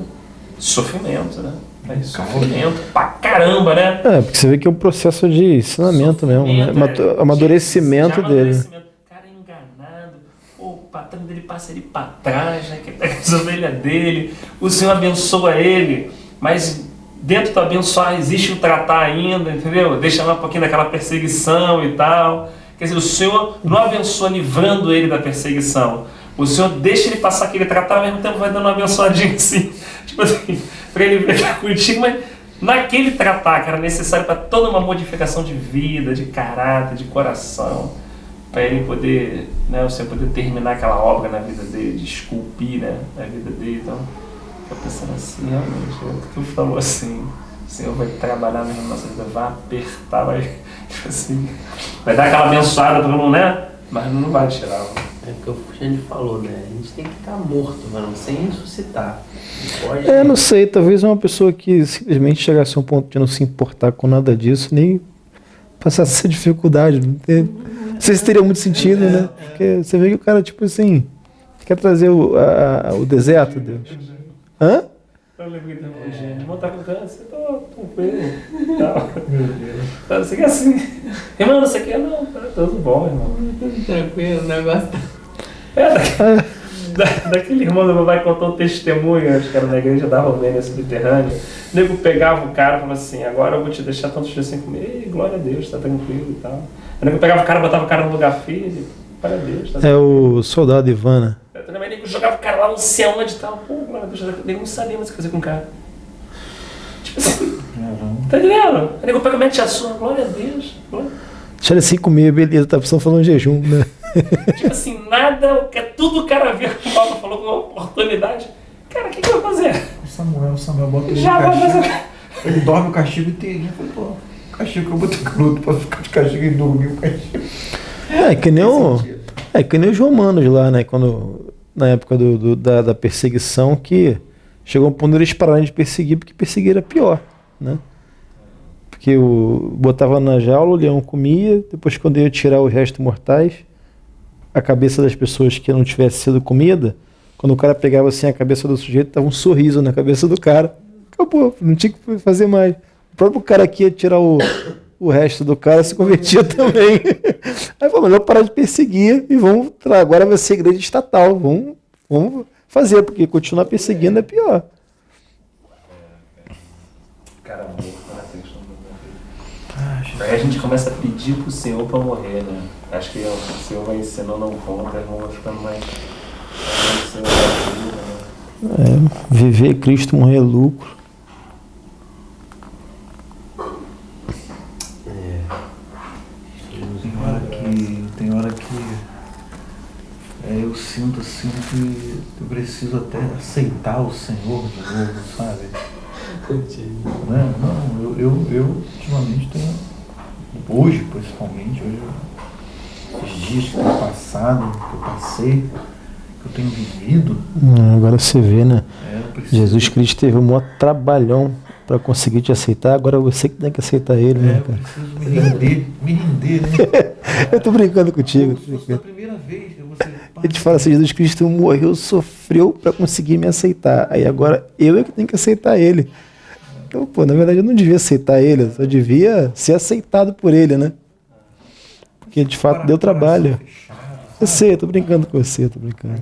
Sofrimento, né? É sofrimento pra caramba, né? Porque você vê que é um processo de ensinamento mesmo, né? Amadurecimento dele. O cara é enganado, o patrão dele passa ele pra trás, né? Que pega as ovelhas dele, o Senhor abençoa ele, mas dentro do abençoar existe o tratar ainda, entendeu? Deixa lá um pouquinho daquela perseguição e tal. Quer dizer, o Senhor não abençoa livrando ele da perseguição. O Senhor deixa ele passar aquele tratar, ao mesmo tempo vai dando uma abençoadinha assim, tipo assim, para ele ver contigo, mas naquele tratar que era necessário para toda uma modificação de vida, de caráter, de coração, para ele poder, né, o Senhor poder terminar aquela obra na vida dele, de esculpir, né, na vida dele. Então, eu pensando assim, realmente, o que tu falou assim, o Senhor vai trabalhar na nossa vida, vai apertar, vai, tipo assim, vai dar aquela abençoada para não, né, mas não vai tirar. É o que o Xande falou, né? A gente tem que estar morto, mano, sem ressuscitar. Não pode... Não sei, talvez uma pessoa que simplesmente chegasse a um ponto de não se importar com nada disso, nem passasse essa dificuldade. Não sei se teria muito sentido, né? Porque você vê que o cara, tipo assim, quer trazer o deserto, Deus. Hã? Eu lembrei da hoje, irmão tá com câncer, tô tranquilo. Meu Deus. Você quer assim? Irmão, você quer? Não, tá tudo bom, irmão. Tudo tranquilo, o negócio tá... Daquele irmão do meu pai contou um testemunho, acho que era na igreja da Romênia subterrânea. O nego pegava o cara e falava assim, agora eu vou te deixar tantos dias sem comer. Ei, glória a Deus, tá tranquilo e tal. O nego pegava o cara, botava o cara no lugar físico. Para Deus, tá o soldado Ivana. Também nego jogava o cara lá no céu onde e tal. Pô, glória a Deus, o nego não sabia mais o que fazer com o cara. Tipo assim, tá entendendo? O nego pega e mete a sua, glória a Deus. Deixa ele assim comer, beleza, tá precisando falar um jejum, né? Tipo assim, nada, tudo o cara vê, como o Paulo falou, com uma oportunidade. Cara, o que eu vou fazer? O Samuel bota ele já de castigo. Ele dorme o castigo inteirinho. Eu falei, pô, o castigo que eu botei canudo pra ficar de castigo e dormir o castigo. Que nem os romanos lá, né? Quando, na época da perseguição, que chegou um ponto eles pararam de perseguir, porque perseguir era pior, né? Porque botava na jaula, o leão comia, depois quando ia tirar os restos mortais, a cabeça das pessoas que não tivesse sido comida, quando o cara pegava assim a cabeça do sujeito, tava um sorriso na cabeça do cara. Acabou, não tinha que fazer mais. O próprio cara que ia tirar o resto do cara se convertia também. Aí falou, melhor parar de perseguir e agora vai ser igreja estatal, vamos fazer, porque continuar perseguindo é pior. Cara, morto na questão do Aí a gente começa a pedir pro Senhor pra morrer, né? Acho que o Senhor vai ensinando um ponto, aí vão ficando mais... Viver Cristo, morrer lucro. Tem hora que eu sinto assim que eu preciso até aceitar o Senhor de novo, sabe? Não, eu ultimamente tenho, hoje principalmente, os dias que eu passado, que eu passei, que eu tenho vivido. Agora você vê, né? Jesus Cristo teve um maior trabalhão para conseguir te aceitar, agora você que tem que aceitar ele, né, cara? Eu preciso me render, né? Eu tô brincando contigo. Da primeira vez que você... Ele te fala assim, Jesus Cristo morreu, sofreu para conseguir me aceitar. Aí agora eu é que tenho que aceitar ele. Então, pô, na verdade eu não devia aceitar ele, eu só devia ser aceitado por ele, né? Porque de fato deu trabalho. Eu sei, eu tô brincando com você, tô brincando.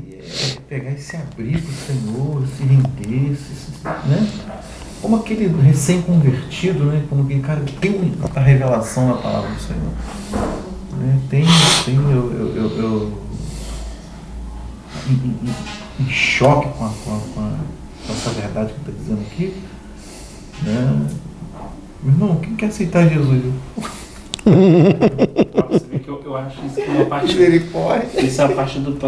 Pegar e se abrir pro Senhor, se render, né? Como aquele recém-convertido, né? Como aquele cara que tem muita revelação na palavra do Senhor. Né? Eu em choque com essa verdade que está dizendo aqui. Né? Meu irmão, quem quer aceitar Jesus? Você vê que eu acho isso como uma parte... Isso é uma parte do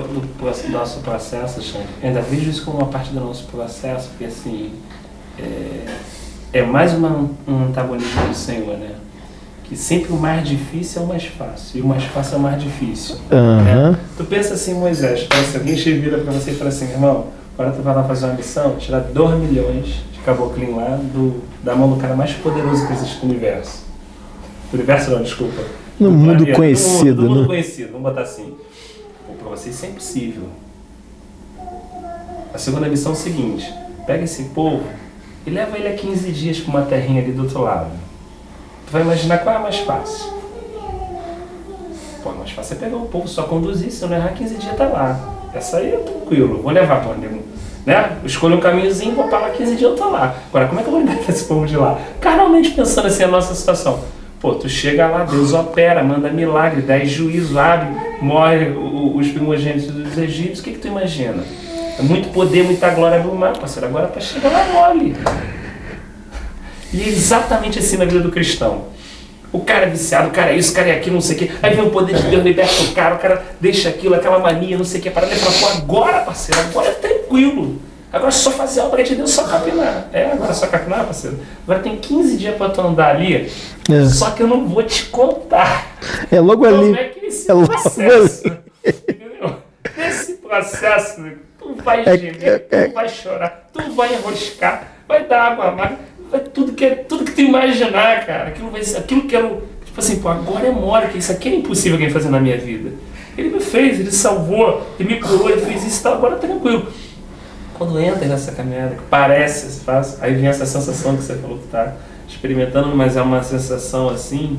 nosso processo, Xande. Ainda vejo isso como uma parte do nosso processo, porque assim... É mais um antagonismo do Senhor, né? Que sempre o mais difícil é o mais fácil, e o mais fácil é o mais difícil. Né? Tu pensa assim, Moisés, se alguém vira pra você e fala assim, irmão, agora tu vai lá fazer uma missão, tirar 2 milhões de caboclinho lá da mão do cara mais poderoso que existe no universo. Do universo não, desculpa. No mundo conhecido, do mundo né? conhecido, vamos botar assim. Pra você isso é impossível. A segunda missão é o seguinte, pega esse povo e leva ele a 15 dias para uma terrinha ali do outro lado. Tu vai imaginar qual é a mais fácil? Pô, mais fácil é pegar o povo, só conduzir, se eu não errar 15 dias tá lá. Essa aí é tranquilo, vou levar para onde, né? Escolho um caminhozinho, vou para lá 15 dias eu tô lá. Agora, como é que eu vou libertar esse povo de lá? Carnalmente pensando assim, a nossa situação. Pô, tu chega lá, Deus opera, manda milagre, dá juízo, abre, morre os primogênitos dos egípcios, o que tu imagina? É muito poder, muita glória no mar, parceiro. Agora para chegar lá mole. E é exatamente assim na vida do cristão. O cara é viciado, o cara é isso, o cara é aquilo, não sei o quê. Aí vem o poder de Deus, liberta o cara deixa aquilo, aquela mania, não sei o quê, para ele falar, pô, agora, parceiro, agora é tranquilo. Agora é só fazer a obra de Deus, só capinar. Agora é só capinar, parceiro. Agora tem 15 dias para tu andar ali, só que eu não vou te contar. É logo ali. Como é que é esse processo? Entendeu? Nesse processo, tu vai gemer, tu vai chorar, tu vai enroscar, vai dar água amarga, vai tudo que tu imaginar, cara. Aquilo vai ser, aquilo que eu, tipo assim, pô, agora é mole, que isso aqui é impossível alguém fazer na minha vida. Ele me fez, ele salvou, ele me curou, ele fez isso e tal, agora é tranquilo. Quando entra nessa caminhada, que parece fácil, aí vem essa sensação que você falou que tá experimentando, mas é uma sensação assim,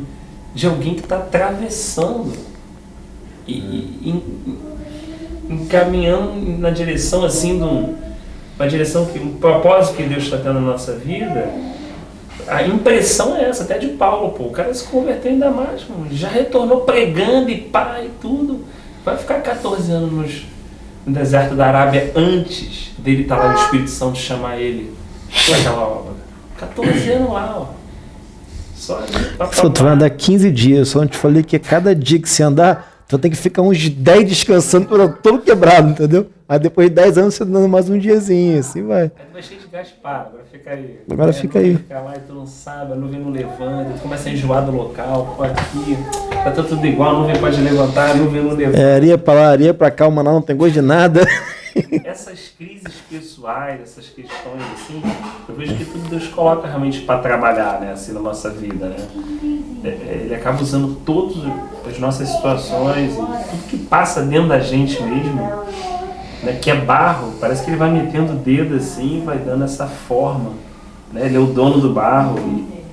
de alguém que está atravessando e encaminhando na direção assim uma direção que um propósito que Deus está tendo na nossa vida. A impressão é essa, até de Paulo, pô, o cara se converteu ainda mais, mano, já retornou pregando e pá e tudo, vai ficar 14 anos no deserto da Arábia antes dele estar lá no Espírito Santo chamar ele para aquela obra. 14 anos lá, ó. Só ali, tu vai andar 15 dias, só não te falei que cada dia que você andar, tu tem que ficar uns 10 descansando, todo quebrado, entendeu? Aí depois de 10 anos você dando mais um diazinho, assim vai. Aí tu vai cheio de Gaspar, agora fica aí. Agora fica aí. Fica lá e tu não sabe, a nuvem não levanta, tu começa a enjoar do local, pô, aqui, tá tudo igual, a nuvem pode levantar, a nuvem não levanta. Areia pra lá, areia pra cá, o Manaus não tem gosto de nada. Essas crises pessoais, essas questões assim, eu vejo que tudo Deus coloca realmente para trabalhar, né, assim, na nossa vida, né? Ele acaba usando todas as nossas situações e tudo que passa dentro da gente mesmo, né, que é barro, parece que ele vai metendo o dedo assim e vai dando essa forma, né? Ele é o dono do barro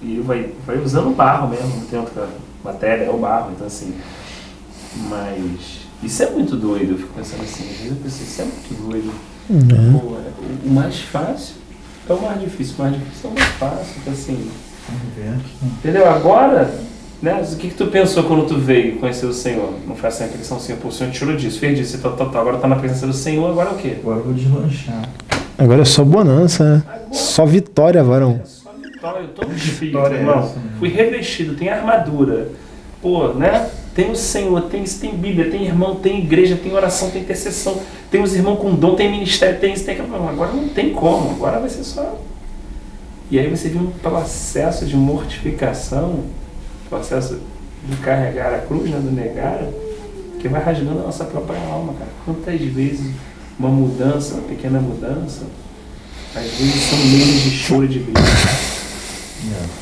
e ele vai usando o barro mesmo, não tem outra matéria, é o barro, então assim, mas isso é muito doido, eu fico pensando assim, às vezes eu penso, isso é muito doido. Pô, o mais fácil é o mais difícil, o mais difícil é o mais fácil, então assim, entendeu? Agora, né, o que tu pensou quando tu veio conhecer o Senhor? Não foi assim a impressão assim, pô, o Senhor tirou disso, fez disso, agora tá na presença do Senhor, agora é o quê? Agora eu vou deslanchar. Agora é só bonança, né? Só vitória, varão. É só vitória, eu tô no espírito, irmão. Fui revestido, tem armadura, pô, né? Tem o Senhor, tem isso, tem Bíblia, tem irmão, tem igreja, tem oração, tem intercessão, tem os irmãos com dom, tem ministério, tem isso, tem aquilo. Agora não tem como, agora vai ser só. E aí você viu um processo de mortificação, processo de carregar a cruz, né, do negar, que vai rasgando a nossa própria alma, cara. Quantas vezes uma mudança, uma pequena mudança, às vezes são meses de choro e de grito.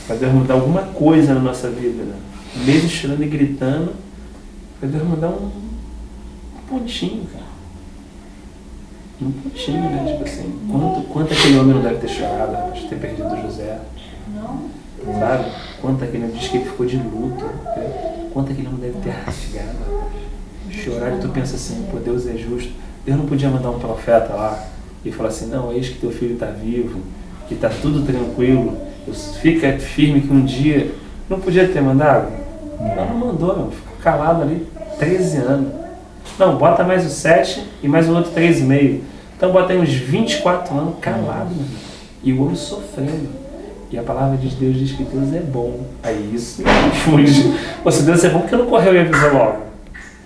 Para Deus mudar alguma coisa na nossa vida, né? Meses chorando e gritando, para Deus mudar um pontinho, cara. Um pontinho, né? Tipo assim, quanto aquele homem não deve ter chorado, rapaz, de ter perdido o José. Sabe? Quanto aquele homem diz que ele ficou de luto. Quanto aquele homem deve ter rasgado, rapaz. Chorar e tu pensa assim, pô, Deus é justo. Deus não podia mandar um profeta lá e falar assim, não, eis que teu filho está vivo, que está tudo tranquilo, fica firme que um dia... Não podia ter mandado? Não mandou, meu. Ficou calado ali 13 anos. Não, bota mais os 7 e mais o outro 3,5. Então bota aí uns 24 anos calado, meu. E o homem sofrendo. E a palavra de Deus diz que Deus é bom. Aí isso não fuge. Pô, se Deus é bom, por que não correu e avisou logo?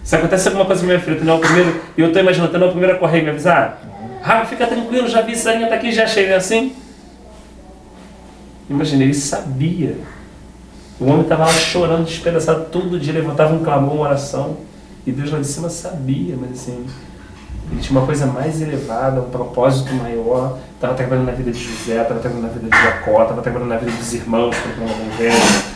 Se acontece alguma coisa com minha filha, tu não é o primeiro, e eu tô imaginando, tu não é o primeiro a correr e me avisar? Ah, fica tranquilo, já vi isso aí, tá aqui, já achei assim. Imagina, ele sabia. O homem estava lá chorando, despedaçado, todo dia levantava um clamor, uma oração. E Deus lá de cima sabia, mas assim, ele tinha uma coisa mais elevada, um propósito maior. Estava trabalhando na vida de José, estava trabalhando na vida de Jacó, estava trabalhando na vida dos irmãos,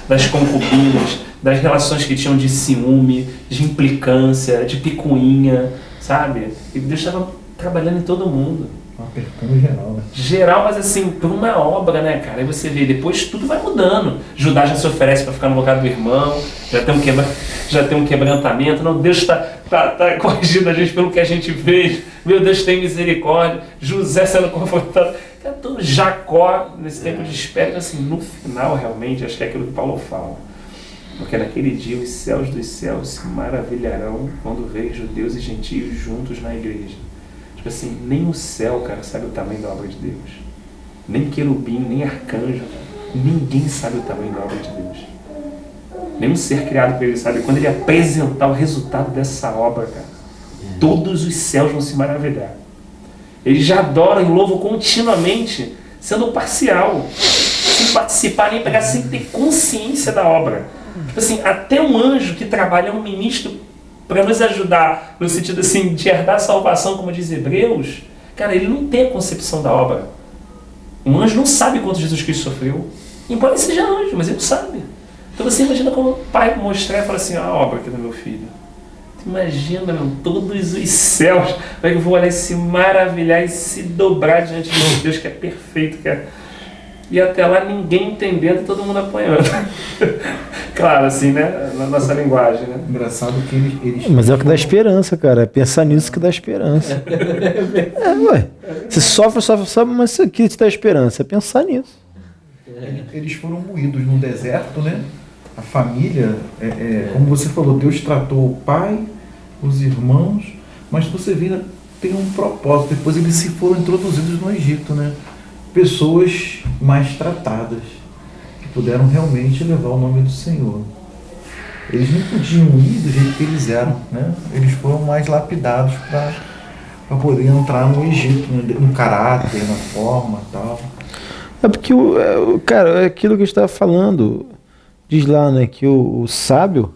das concubinas, das relações que tinham de ciúme, de implicância, de picuinha, sabe? E Deus estava trabalhando em todo mundo. Apertando geral, né? Geral, mas assim, por uma obra, né, cara? Aí você vê, depois tudo vai mudando. Judá já se oferece para ficar no lugar do irmão, já tem um quebrantamento. Não, Deus tá corrigindo a gente pelo que a gente fez. Meu Deus, tem misericórdia. José sendo confortado. Jacó, nesse tempo de espera, assim, no final, realmente, acho que é aquilo que Paulo fala. Porque naquele dia os céus dos céus se maravilharão quando veem judeus e gentios juntos na igreja. Tipo assim, nem o céu, cara, sabe o tamanho da obra de Deus. Nem querubim, nem arcanjo, cara. Ninguém sabe o tamanho da obra de Deus. Nenhum ser criado por ele sabe. Quando ele apresentar o resultado dessa obra, cara, todos os céus vão se maravilhar. Eles já adoram e louvam continuamente, sendo parcial, sem participar nem pegar, sem ter consciência da obra. Tipo assim, até um anjo que trabalha, um ministro, para nos ajudar, no sentido assim, de herdar a salvação, como diz Hebreus, cara, ele não tem a concepção da obra. Um anjo não sabe quanto Jesus Cristo sofreu, embora ele seja anjo, mas ele não sabe. Então você imagina como o pai mostrar e falar assim, a obra aqui do meu filho. Imagina, meu, todos os céus vão olhar e se maravilhar e se dobrar diante de Deus, que é perfeito, que é... E até lá ninguém entendendo e todo mundo apanhando. Claro, assim, né? Na nossa linguagem, né? Engraçado que eles... Mas é o que dá esperança, cara. É pensar nisso que dá esperança. Ué. Você sofre, mas o que te dá esperança? É pensar nisso. Eles foram moídos no deserto, né? A família, como você falou, Deus tratou o pai, os irmãos, mas você vê, tem um propósito. Depois eles se foram introduzidos no Egito, né? Pessoas mais tratadas, que puderam realmente levar o nome do Senhor. Eles não podiam ir do jeito que eles eram, né? Eles foram mais lapidados para poder entrar no Egito, né? No caráter, na forma e tal. É porque, cara, é aquilo que a gente estava falando, diz lá, né, que o sábio,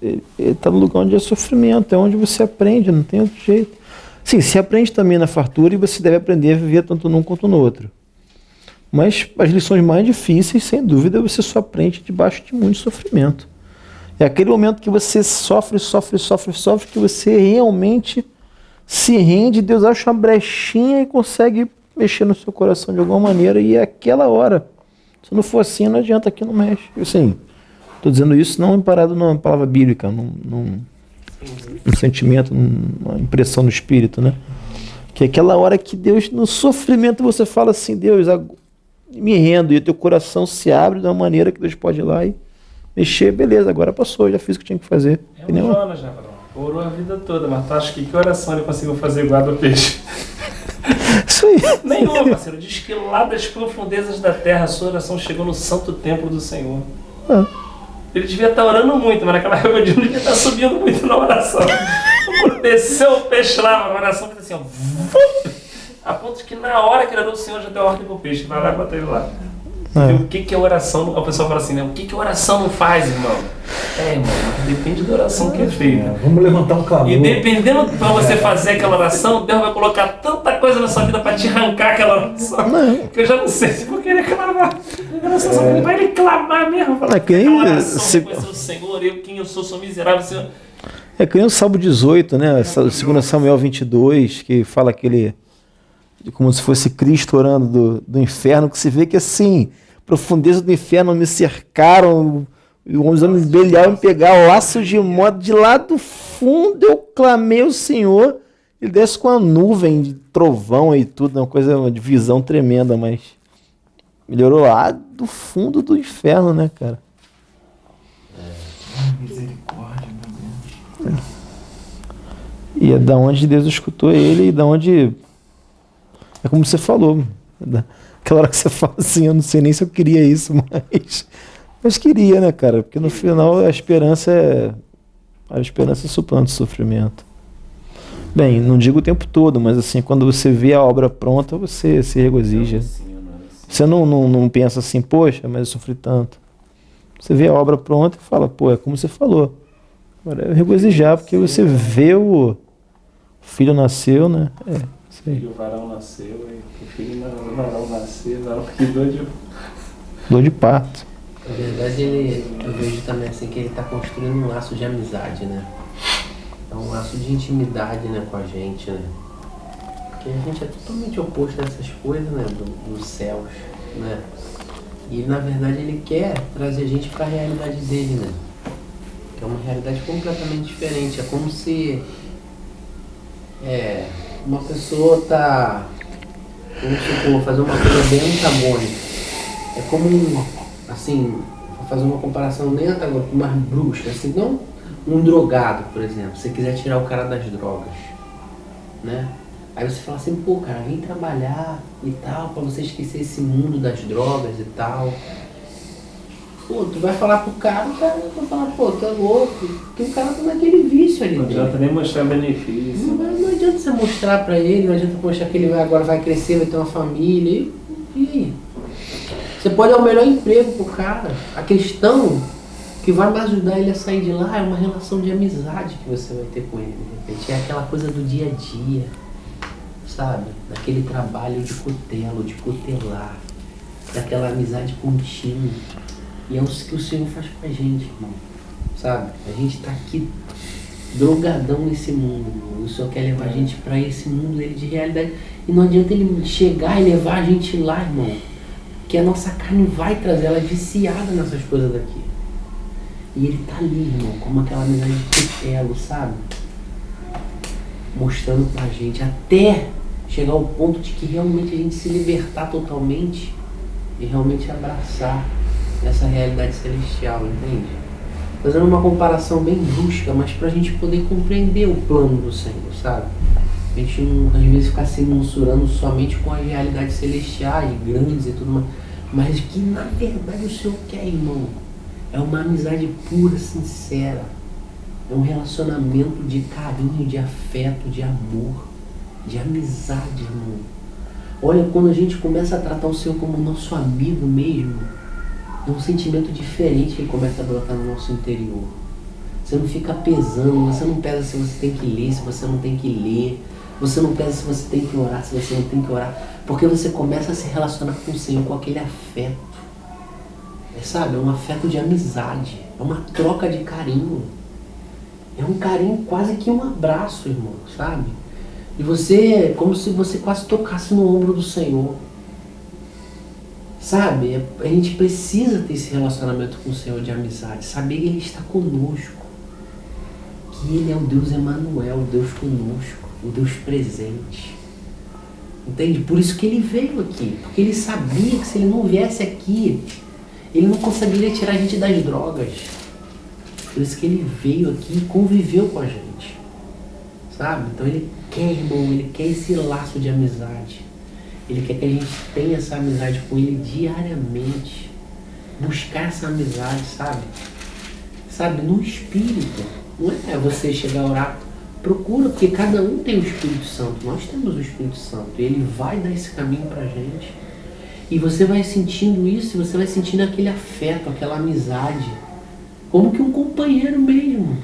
ele está no lugar onde é sofrimento, é onde você aprende, não tem outro jeito. Sim, se aprende também na fartura e você deve aprender a viver tanto num quanto no outro. Mas as lições mais difíceis, sem dúvida, você só aprende debaixo de muito sofrimento. É aquele momento que você sofre, que você realmente se rende, Deus acha uma brechinha e consegue mexer no seu coração de alguma maneira, e é aquela hora. Se não for assim, não adianta, que não mexe. Assim, estou dizendo isso não parado numa palavra bíblica, num sentimento, numa impressão no espírito, né? Que é aquela hora que Deus, no sofrimento, você fala assim, Deus, me rendo, e o teu coração se abre de uma maneira que Deus pode ir lá e mexer, beleza, agora passou, já fiz o que tinha que fazer. É um Jonas, né, Bruno? Orou a vida toda, mas tu acha que oração ele conseguiu fazer igual a do peixe? Isso aí. Nenhuma, parceiro. Diz que lá das profundezas da terra a sua oração chegou no santo templo do Senhor. Ele devia estar orando muito, mas naquela época ele devia estar subindo muito na oração. Quando desceu o peixe lá, a oração fez assim, ó, a ponto de que na hora que ele orou, o Senhor já deu ordem pro peixe, vai lá e bota ele lá. E o que é oração? O pessoal fala assim, né? O que a oração não faz, irmão? Irmão, depende da oração que é feita. Vamos levantar um clamor. E dependendo para você fazer aquela oração, Deus vai colocar tanta coisa na sua vida para te arrancar aquela oração. Que eu já não sei se vou querer clamar. Vai ele clamar mesmo. Falar, aquela oração, conhecer o Senhor, quem eu sou miserável, Senhor. É que nem o Salmo 18, né? 2 Samuel 22, que fala aquele... como se fosse Cristo orando do inferno, que se vê que assim... profundezas do inferno me cercaram, os homens dele me pegar laços de modo, de lá do fundo eu clamei ao Senhor, ele desce com a nuvem de trovão e tudo, uma coisa, uma divisão tremenda, mas melhorou lá do fundo do inferno, né, cara? Misericórdia, meu Deus. E é da onde Deus escutou ele, e da onde, é como você falou, aquela hora que você fala assim, eu não sei nem se eu queria isso, mas queria, né, cara? Porque no final a esperança suplanta o sofrimento. Bem, não digo o tempo todo, mas assim, quando você vê a obra pronta, você se regozija. Você não pensa assim, poxa, mas eu sofri tanto. Você vê a obra pronta e fala, pô, é como você falou. Agora é regozijar, porque você vê o filho nasceu, né? E o varão nasceu, e o filho varão nasceu, que dor de parto. Na verdade, eu vejo também assim que ele está construindo um laço de amizade, né? É um laço de intimidade, né, com a gente, né? porque a gente é totalmente oposto a essas coisas, né, dos céus, né? E na verdade ele quer trazer a gente para a realidade dele, né? Que é uma realidade completamente diferente. É como se uma pessoa tá, vamos supor, fazer uma coisa bem antagônica. É como, assim, vou fazer uma comparação nem antagônica, mas brusca, assim, não um drogado, por exemplo, se você quiser tirar o cara das drogas, né? Aí você fala assim, pô, cara, vem trabalhar e tal, pra você esquecer esse mundo das drogas e tal. Pô, tu vai falar pro cara, o cara vai falar, pô, tu é louco, porque o cara tá naquele vício ali. Não adianta nem mostrar benefício. Não adianta você mostrar pra ele, não adianta mostrar que ele agora vai crescer, vai ter uma família, e aí? Você pode dar o melhor emprego pro cara. A questão que vai mais ajudar ele a sair de lá é uma relação de amizade que você vai ter com ele, de repente. É aquela coisa do dia a dia, sabe? Daquele trabalho de cutelo, de cutelar, daquela amizade contínua. E é o que o Senhor faz com a gente, irmão. Sabe? A gente tá aqui drogadão nesse mundo, irmão. O Senhor quer levar a gente pra esse mundo dele de realidade. E não adianta ele chegar e levar a gente lá, irmão. Que a nossa carne vai trazer, ela é viciada nessas coisas daqui. E ele tá ali, irmão, como aquela amizade de cutelo, sabe? Mostrando pra gente, até chegar ao ponto de que realmente a gente se libertar totalmente e realmente abraçar essa realidade celestial, entende? Fazendo uma comparação bem brusca, mas pra gente poder compreender o plano do Senhor, sabe? A gente não, às vezes, ficar se mensurando somente com as realidades celestiais, grandes e tudo mais, mas que na verdade o Senhor quer, irmão, é uma amizade pura, sincera, é um relacionamento de carinho, de afeto, de amor, de amizade, irmão. Olha, quando a gente começa a tratar o Senhor como nosso amigo mesmo, é um sentimento diferente que começa a brotar no nosso interior. Você não fica pesando, você não pesa se você tem que ler, se você não tem que ler, você não pesa se você tem que orar, se você não tem que orar, porque você começa a se relacionar com o Senhor com aquele afeto. Sabe, é um afeto de amizade, é uma troca de carinho. É um carinho quase que um abraço, irmão, sabe? E você, como se você quase tocasse no ombro do Senhor. Sabe, a gente precisa ter esse relacionamento com o Senhor de amizade, saber que Ele está conosco, que Ele é o Deus Emanuel, o Deus conosco, o Deus presente. Entende? Por isso que Ele veio aqui, porque Ele sabia que se Ele não viesse aqui, Ele não conseguiria tirar a gente das drogas. Por isso que Ele veio aqui e conviveu com a gente, sabe? Então Ele quer, irmão, Ele quer esse laço de amizade. Ele quer que a gente tenha essa amizade com Ele diariamente. Buscar essa amizade, sabe? Sabe, no Espírito. Não é você chegar a orar. Procura, porque cada um tem o Espírito Santo. Nós temos o Espírito Santo. E Ele vai dar esse caminho pra gente. E você vai sentindo isso, você vai sentindo aquele afeto, aquela amizade. Como que um companheiro mesmo.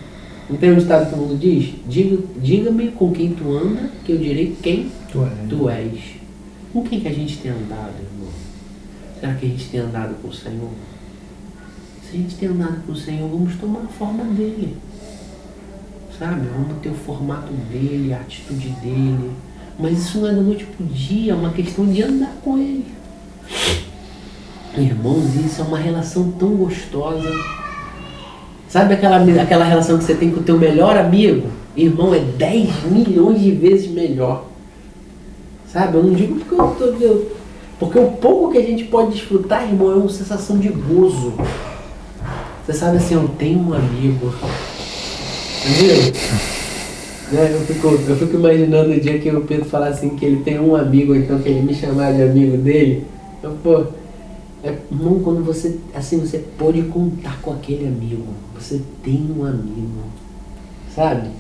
Não tem um ditado que o mundo diz? Diga-me com quem tu anda, que eu direi quem tu és. Com quem que a gente tem andado, irmão? Será que a gente tem andado com o Senhor? Se a gente tem andado com o Senhor, vamos tomar a forma dele. Sabe? Vamos ter o formato dele, a atitude dele. Mas isso não é da noite pro dia, é uma questão de andar com ele. Irmãos, isso é uma relação tão gostosa. Sabe aquela relação que você tem com o teu melhor amigo? Irmão, é 10 milhões de vezes melhor. Sabe? Eu não digo porque o pouco que a gente pode desfrutar, irmão, é uma sensação de gozo. Você sabe assim, eu tenho um amigo. Entendeu? Eu fico imaginando o dia que o Pedro falar assim que ele tem um amigo, então que ele me chamar de amigo dele. Irmão, quando você, assim, você pode contar com aquele amigo. Você tem um amigo. Sabe?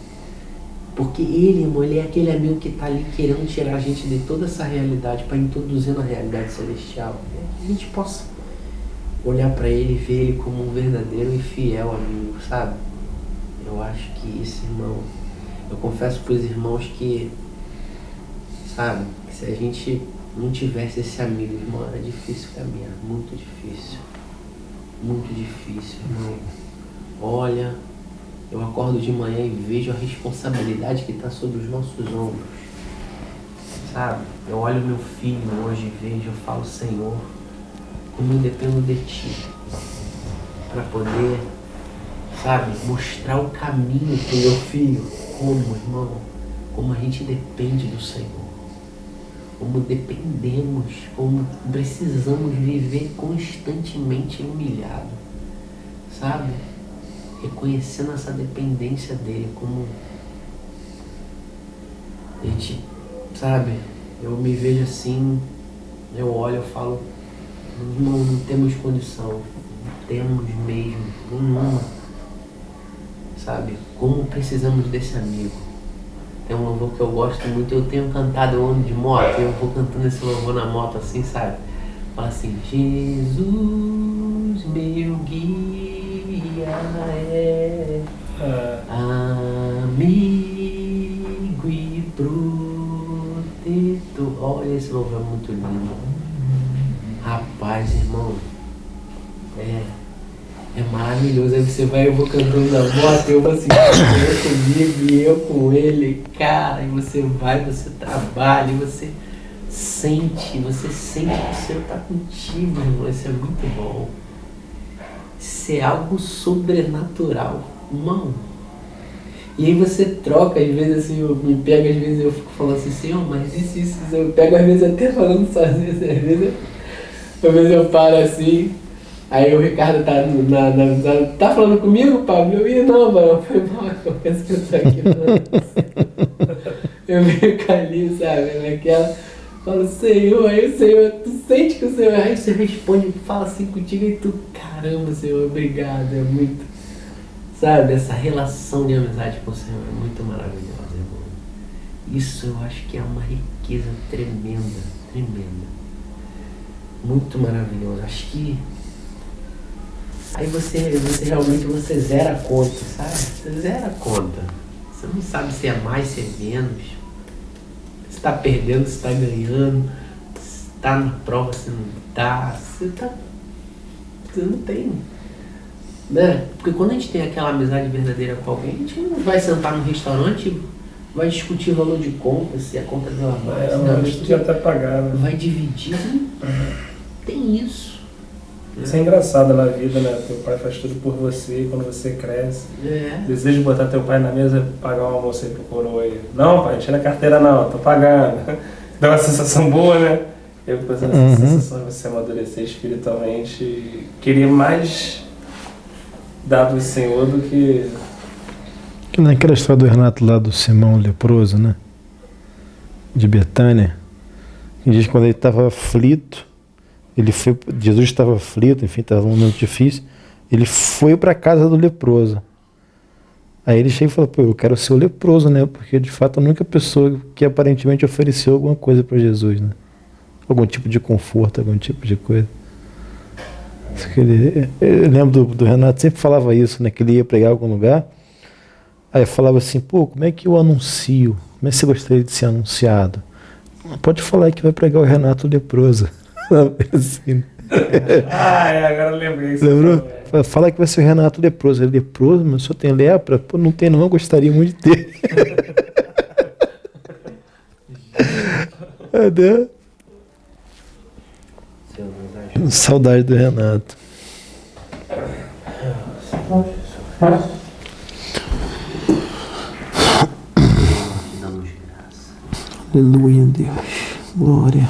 Porque ele, irmão, ele é aquele amigo que está ali querendo tirar a gente de toda essa realidade para introduzir na realidade celestial. Que a gente possa olhar para ele e ver ele como um verdadeiro e fiel amigo, sabe? Eu acho que esse irmão, eu confesso para os irmãos que, sabe, que se a gente não tivesse esse amigo, irmão, era difícil caminhar, muito difícil. Muito difícil, irmão. Olha, eu acordo de manhã e vejo a responsabilidade que está sobre os nossos ombros. sabe? Eu olho meu filho hoje e vejo, eu falo, Senhor, como eu dependo de Ti para poder, sabe, mostrar o caminho pro meu filho. Como, irmão, como a gente depende do Senhor, como dependemos, como precisamos viver constantemente humilhado, sabe? Reconhecendo essa dependência dele, como a gente, sabe? Eu me vejo assim, eu olho, eu falo, não temos condição, não temos mesmo, nenhuma, sabe? Como precisamos desse amigo. Tem um louvor que eu gosto muito, eu tenho cantado, eu ando de moto, eu vou cantando esse louvor na moto assim, sabe? Fala assim, Jesus, meu guia é amigo e protetor. Olha, esse louvor é muito lindo. Rapaz, irmão, é maravilhoso. Aí você vai, eu vou cantando na moto, eu vou assim, eu comigo e eu com ele, cara, e você vai, você trabalha, e você sente que o Senhor está contigo, irmão. Isso é muito bom. Isso é algo sobrenatural, irmão. E aí você troca, às vezes assim, eu me pego, às vezes eu fico falando assim, Senhor, mas isso, eu pego às vezes até falando sozinho, às vezes eu paro assim, aí o Ricardo tá tá falando comigo, Pablo? Eu ia, não, mano, foi mal, eu penso que eu tô aqui falando. Eu fico ali, sabe, naquela, falo, Senhor, aí o Senhor, tu sente que o Senhor, aí você responde, fala assim contigo, e tu, caramba, Senhor, obrigado, é muito, sabe, essa relação de amizade com o Senhor é muito maravilhosa, irmão. Isso eu acho que é uma riqueza tremenda, tremenda. Muito maravilhoso. Acho que aí você realmente zera a conta, sabe? Você zera a conta. Você não sabe se é mais, se é menos. Se está perdendo, se está ganhando. Se está na prova, se não está. Você não tem. Né? Porque quando a gente tem aquela amizade verdadeira com alguém, a gente não vai sentar no restaurante, vai discutir o valor de conta, se a conta deu a mais. Mas já tá pagado. Vai dividir. Tem isso. Isso é engraçado na vida, né? Teu pai faz tudo por você quando você cresce. Deseja botar teu pai na mesa e pagar um almoço aí pro coroa aí. Não, pai, tira a carteira não, tô pagando. Dá uma sensação boa, né? Eu pensando nessa sensação de você amadurecer espiritualmente e querer mais dar pro Senhor do que... Que naquela história do Renato lá do Simão leproso, né? De Betânia, que diz que quando ele estava aflito, Jesus estava aflito, enfim, estava num momento difícil, ele foi para a casa do leproso. Aí ele chega e fala, pô, eu quero ser o leproso, né? Porque de fato a única pessoa que aparentemente ofereceu alguma coisa para Jesus, né? Algum tipo de conforto, algum tipo de coisa. Eu lembro do Renato, sempre falava isso, né? Que ele ia pregar em algum lugar, aí falava assim, pô, como é que eu anuncio? Como é que você gostaria de ser anunciado? Pode falar aí que vai pregar o Renato leproso. Assim. Agora eu lembrei. Lembrou? Fala que vai ser o Renato leproso. Ele leproso, mas só tem lepra? Pô, não tem não, eu gostaria muito de ter. Saudade do Renato. Aleluia, Deus. Glória.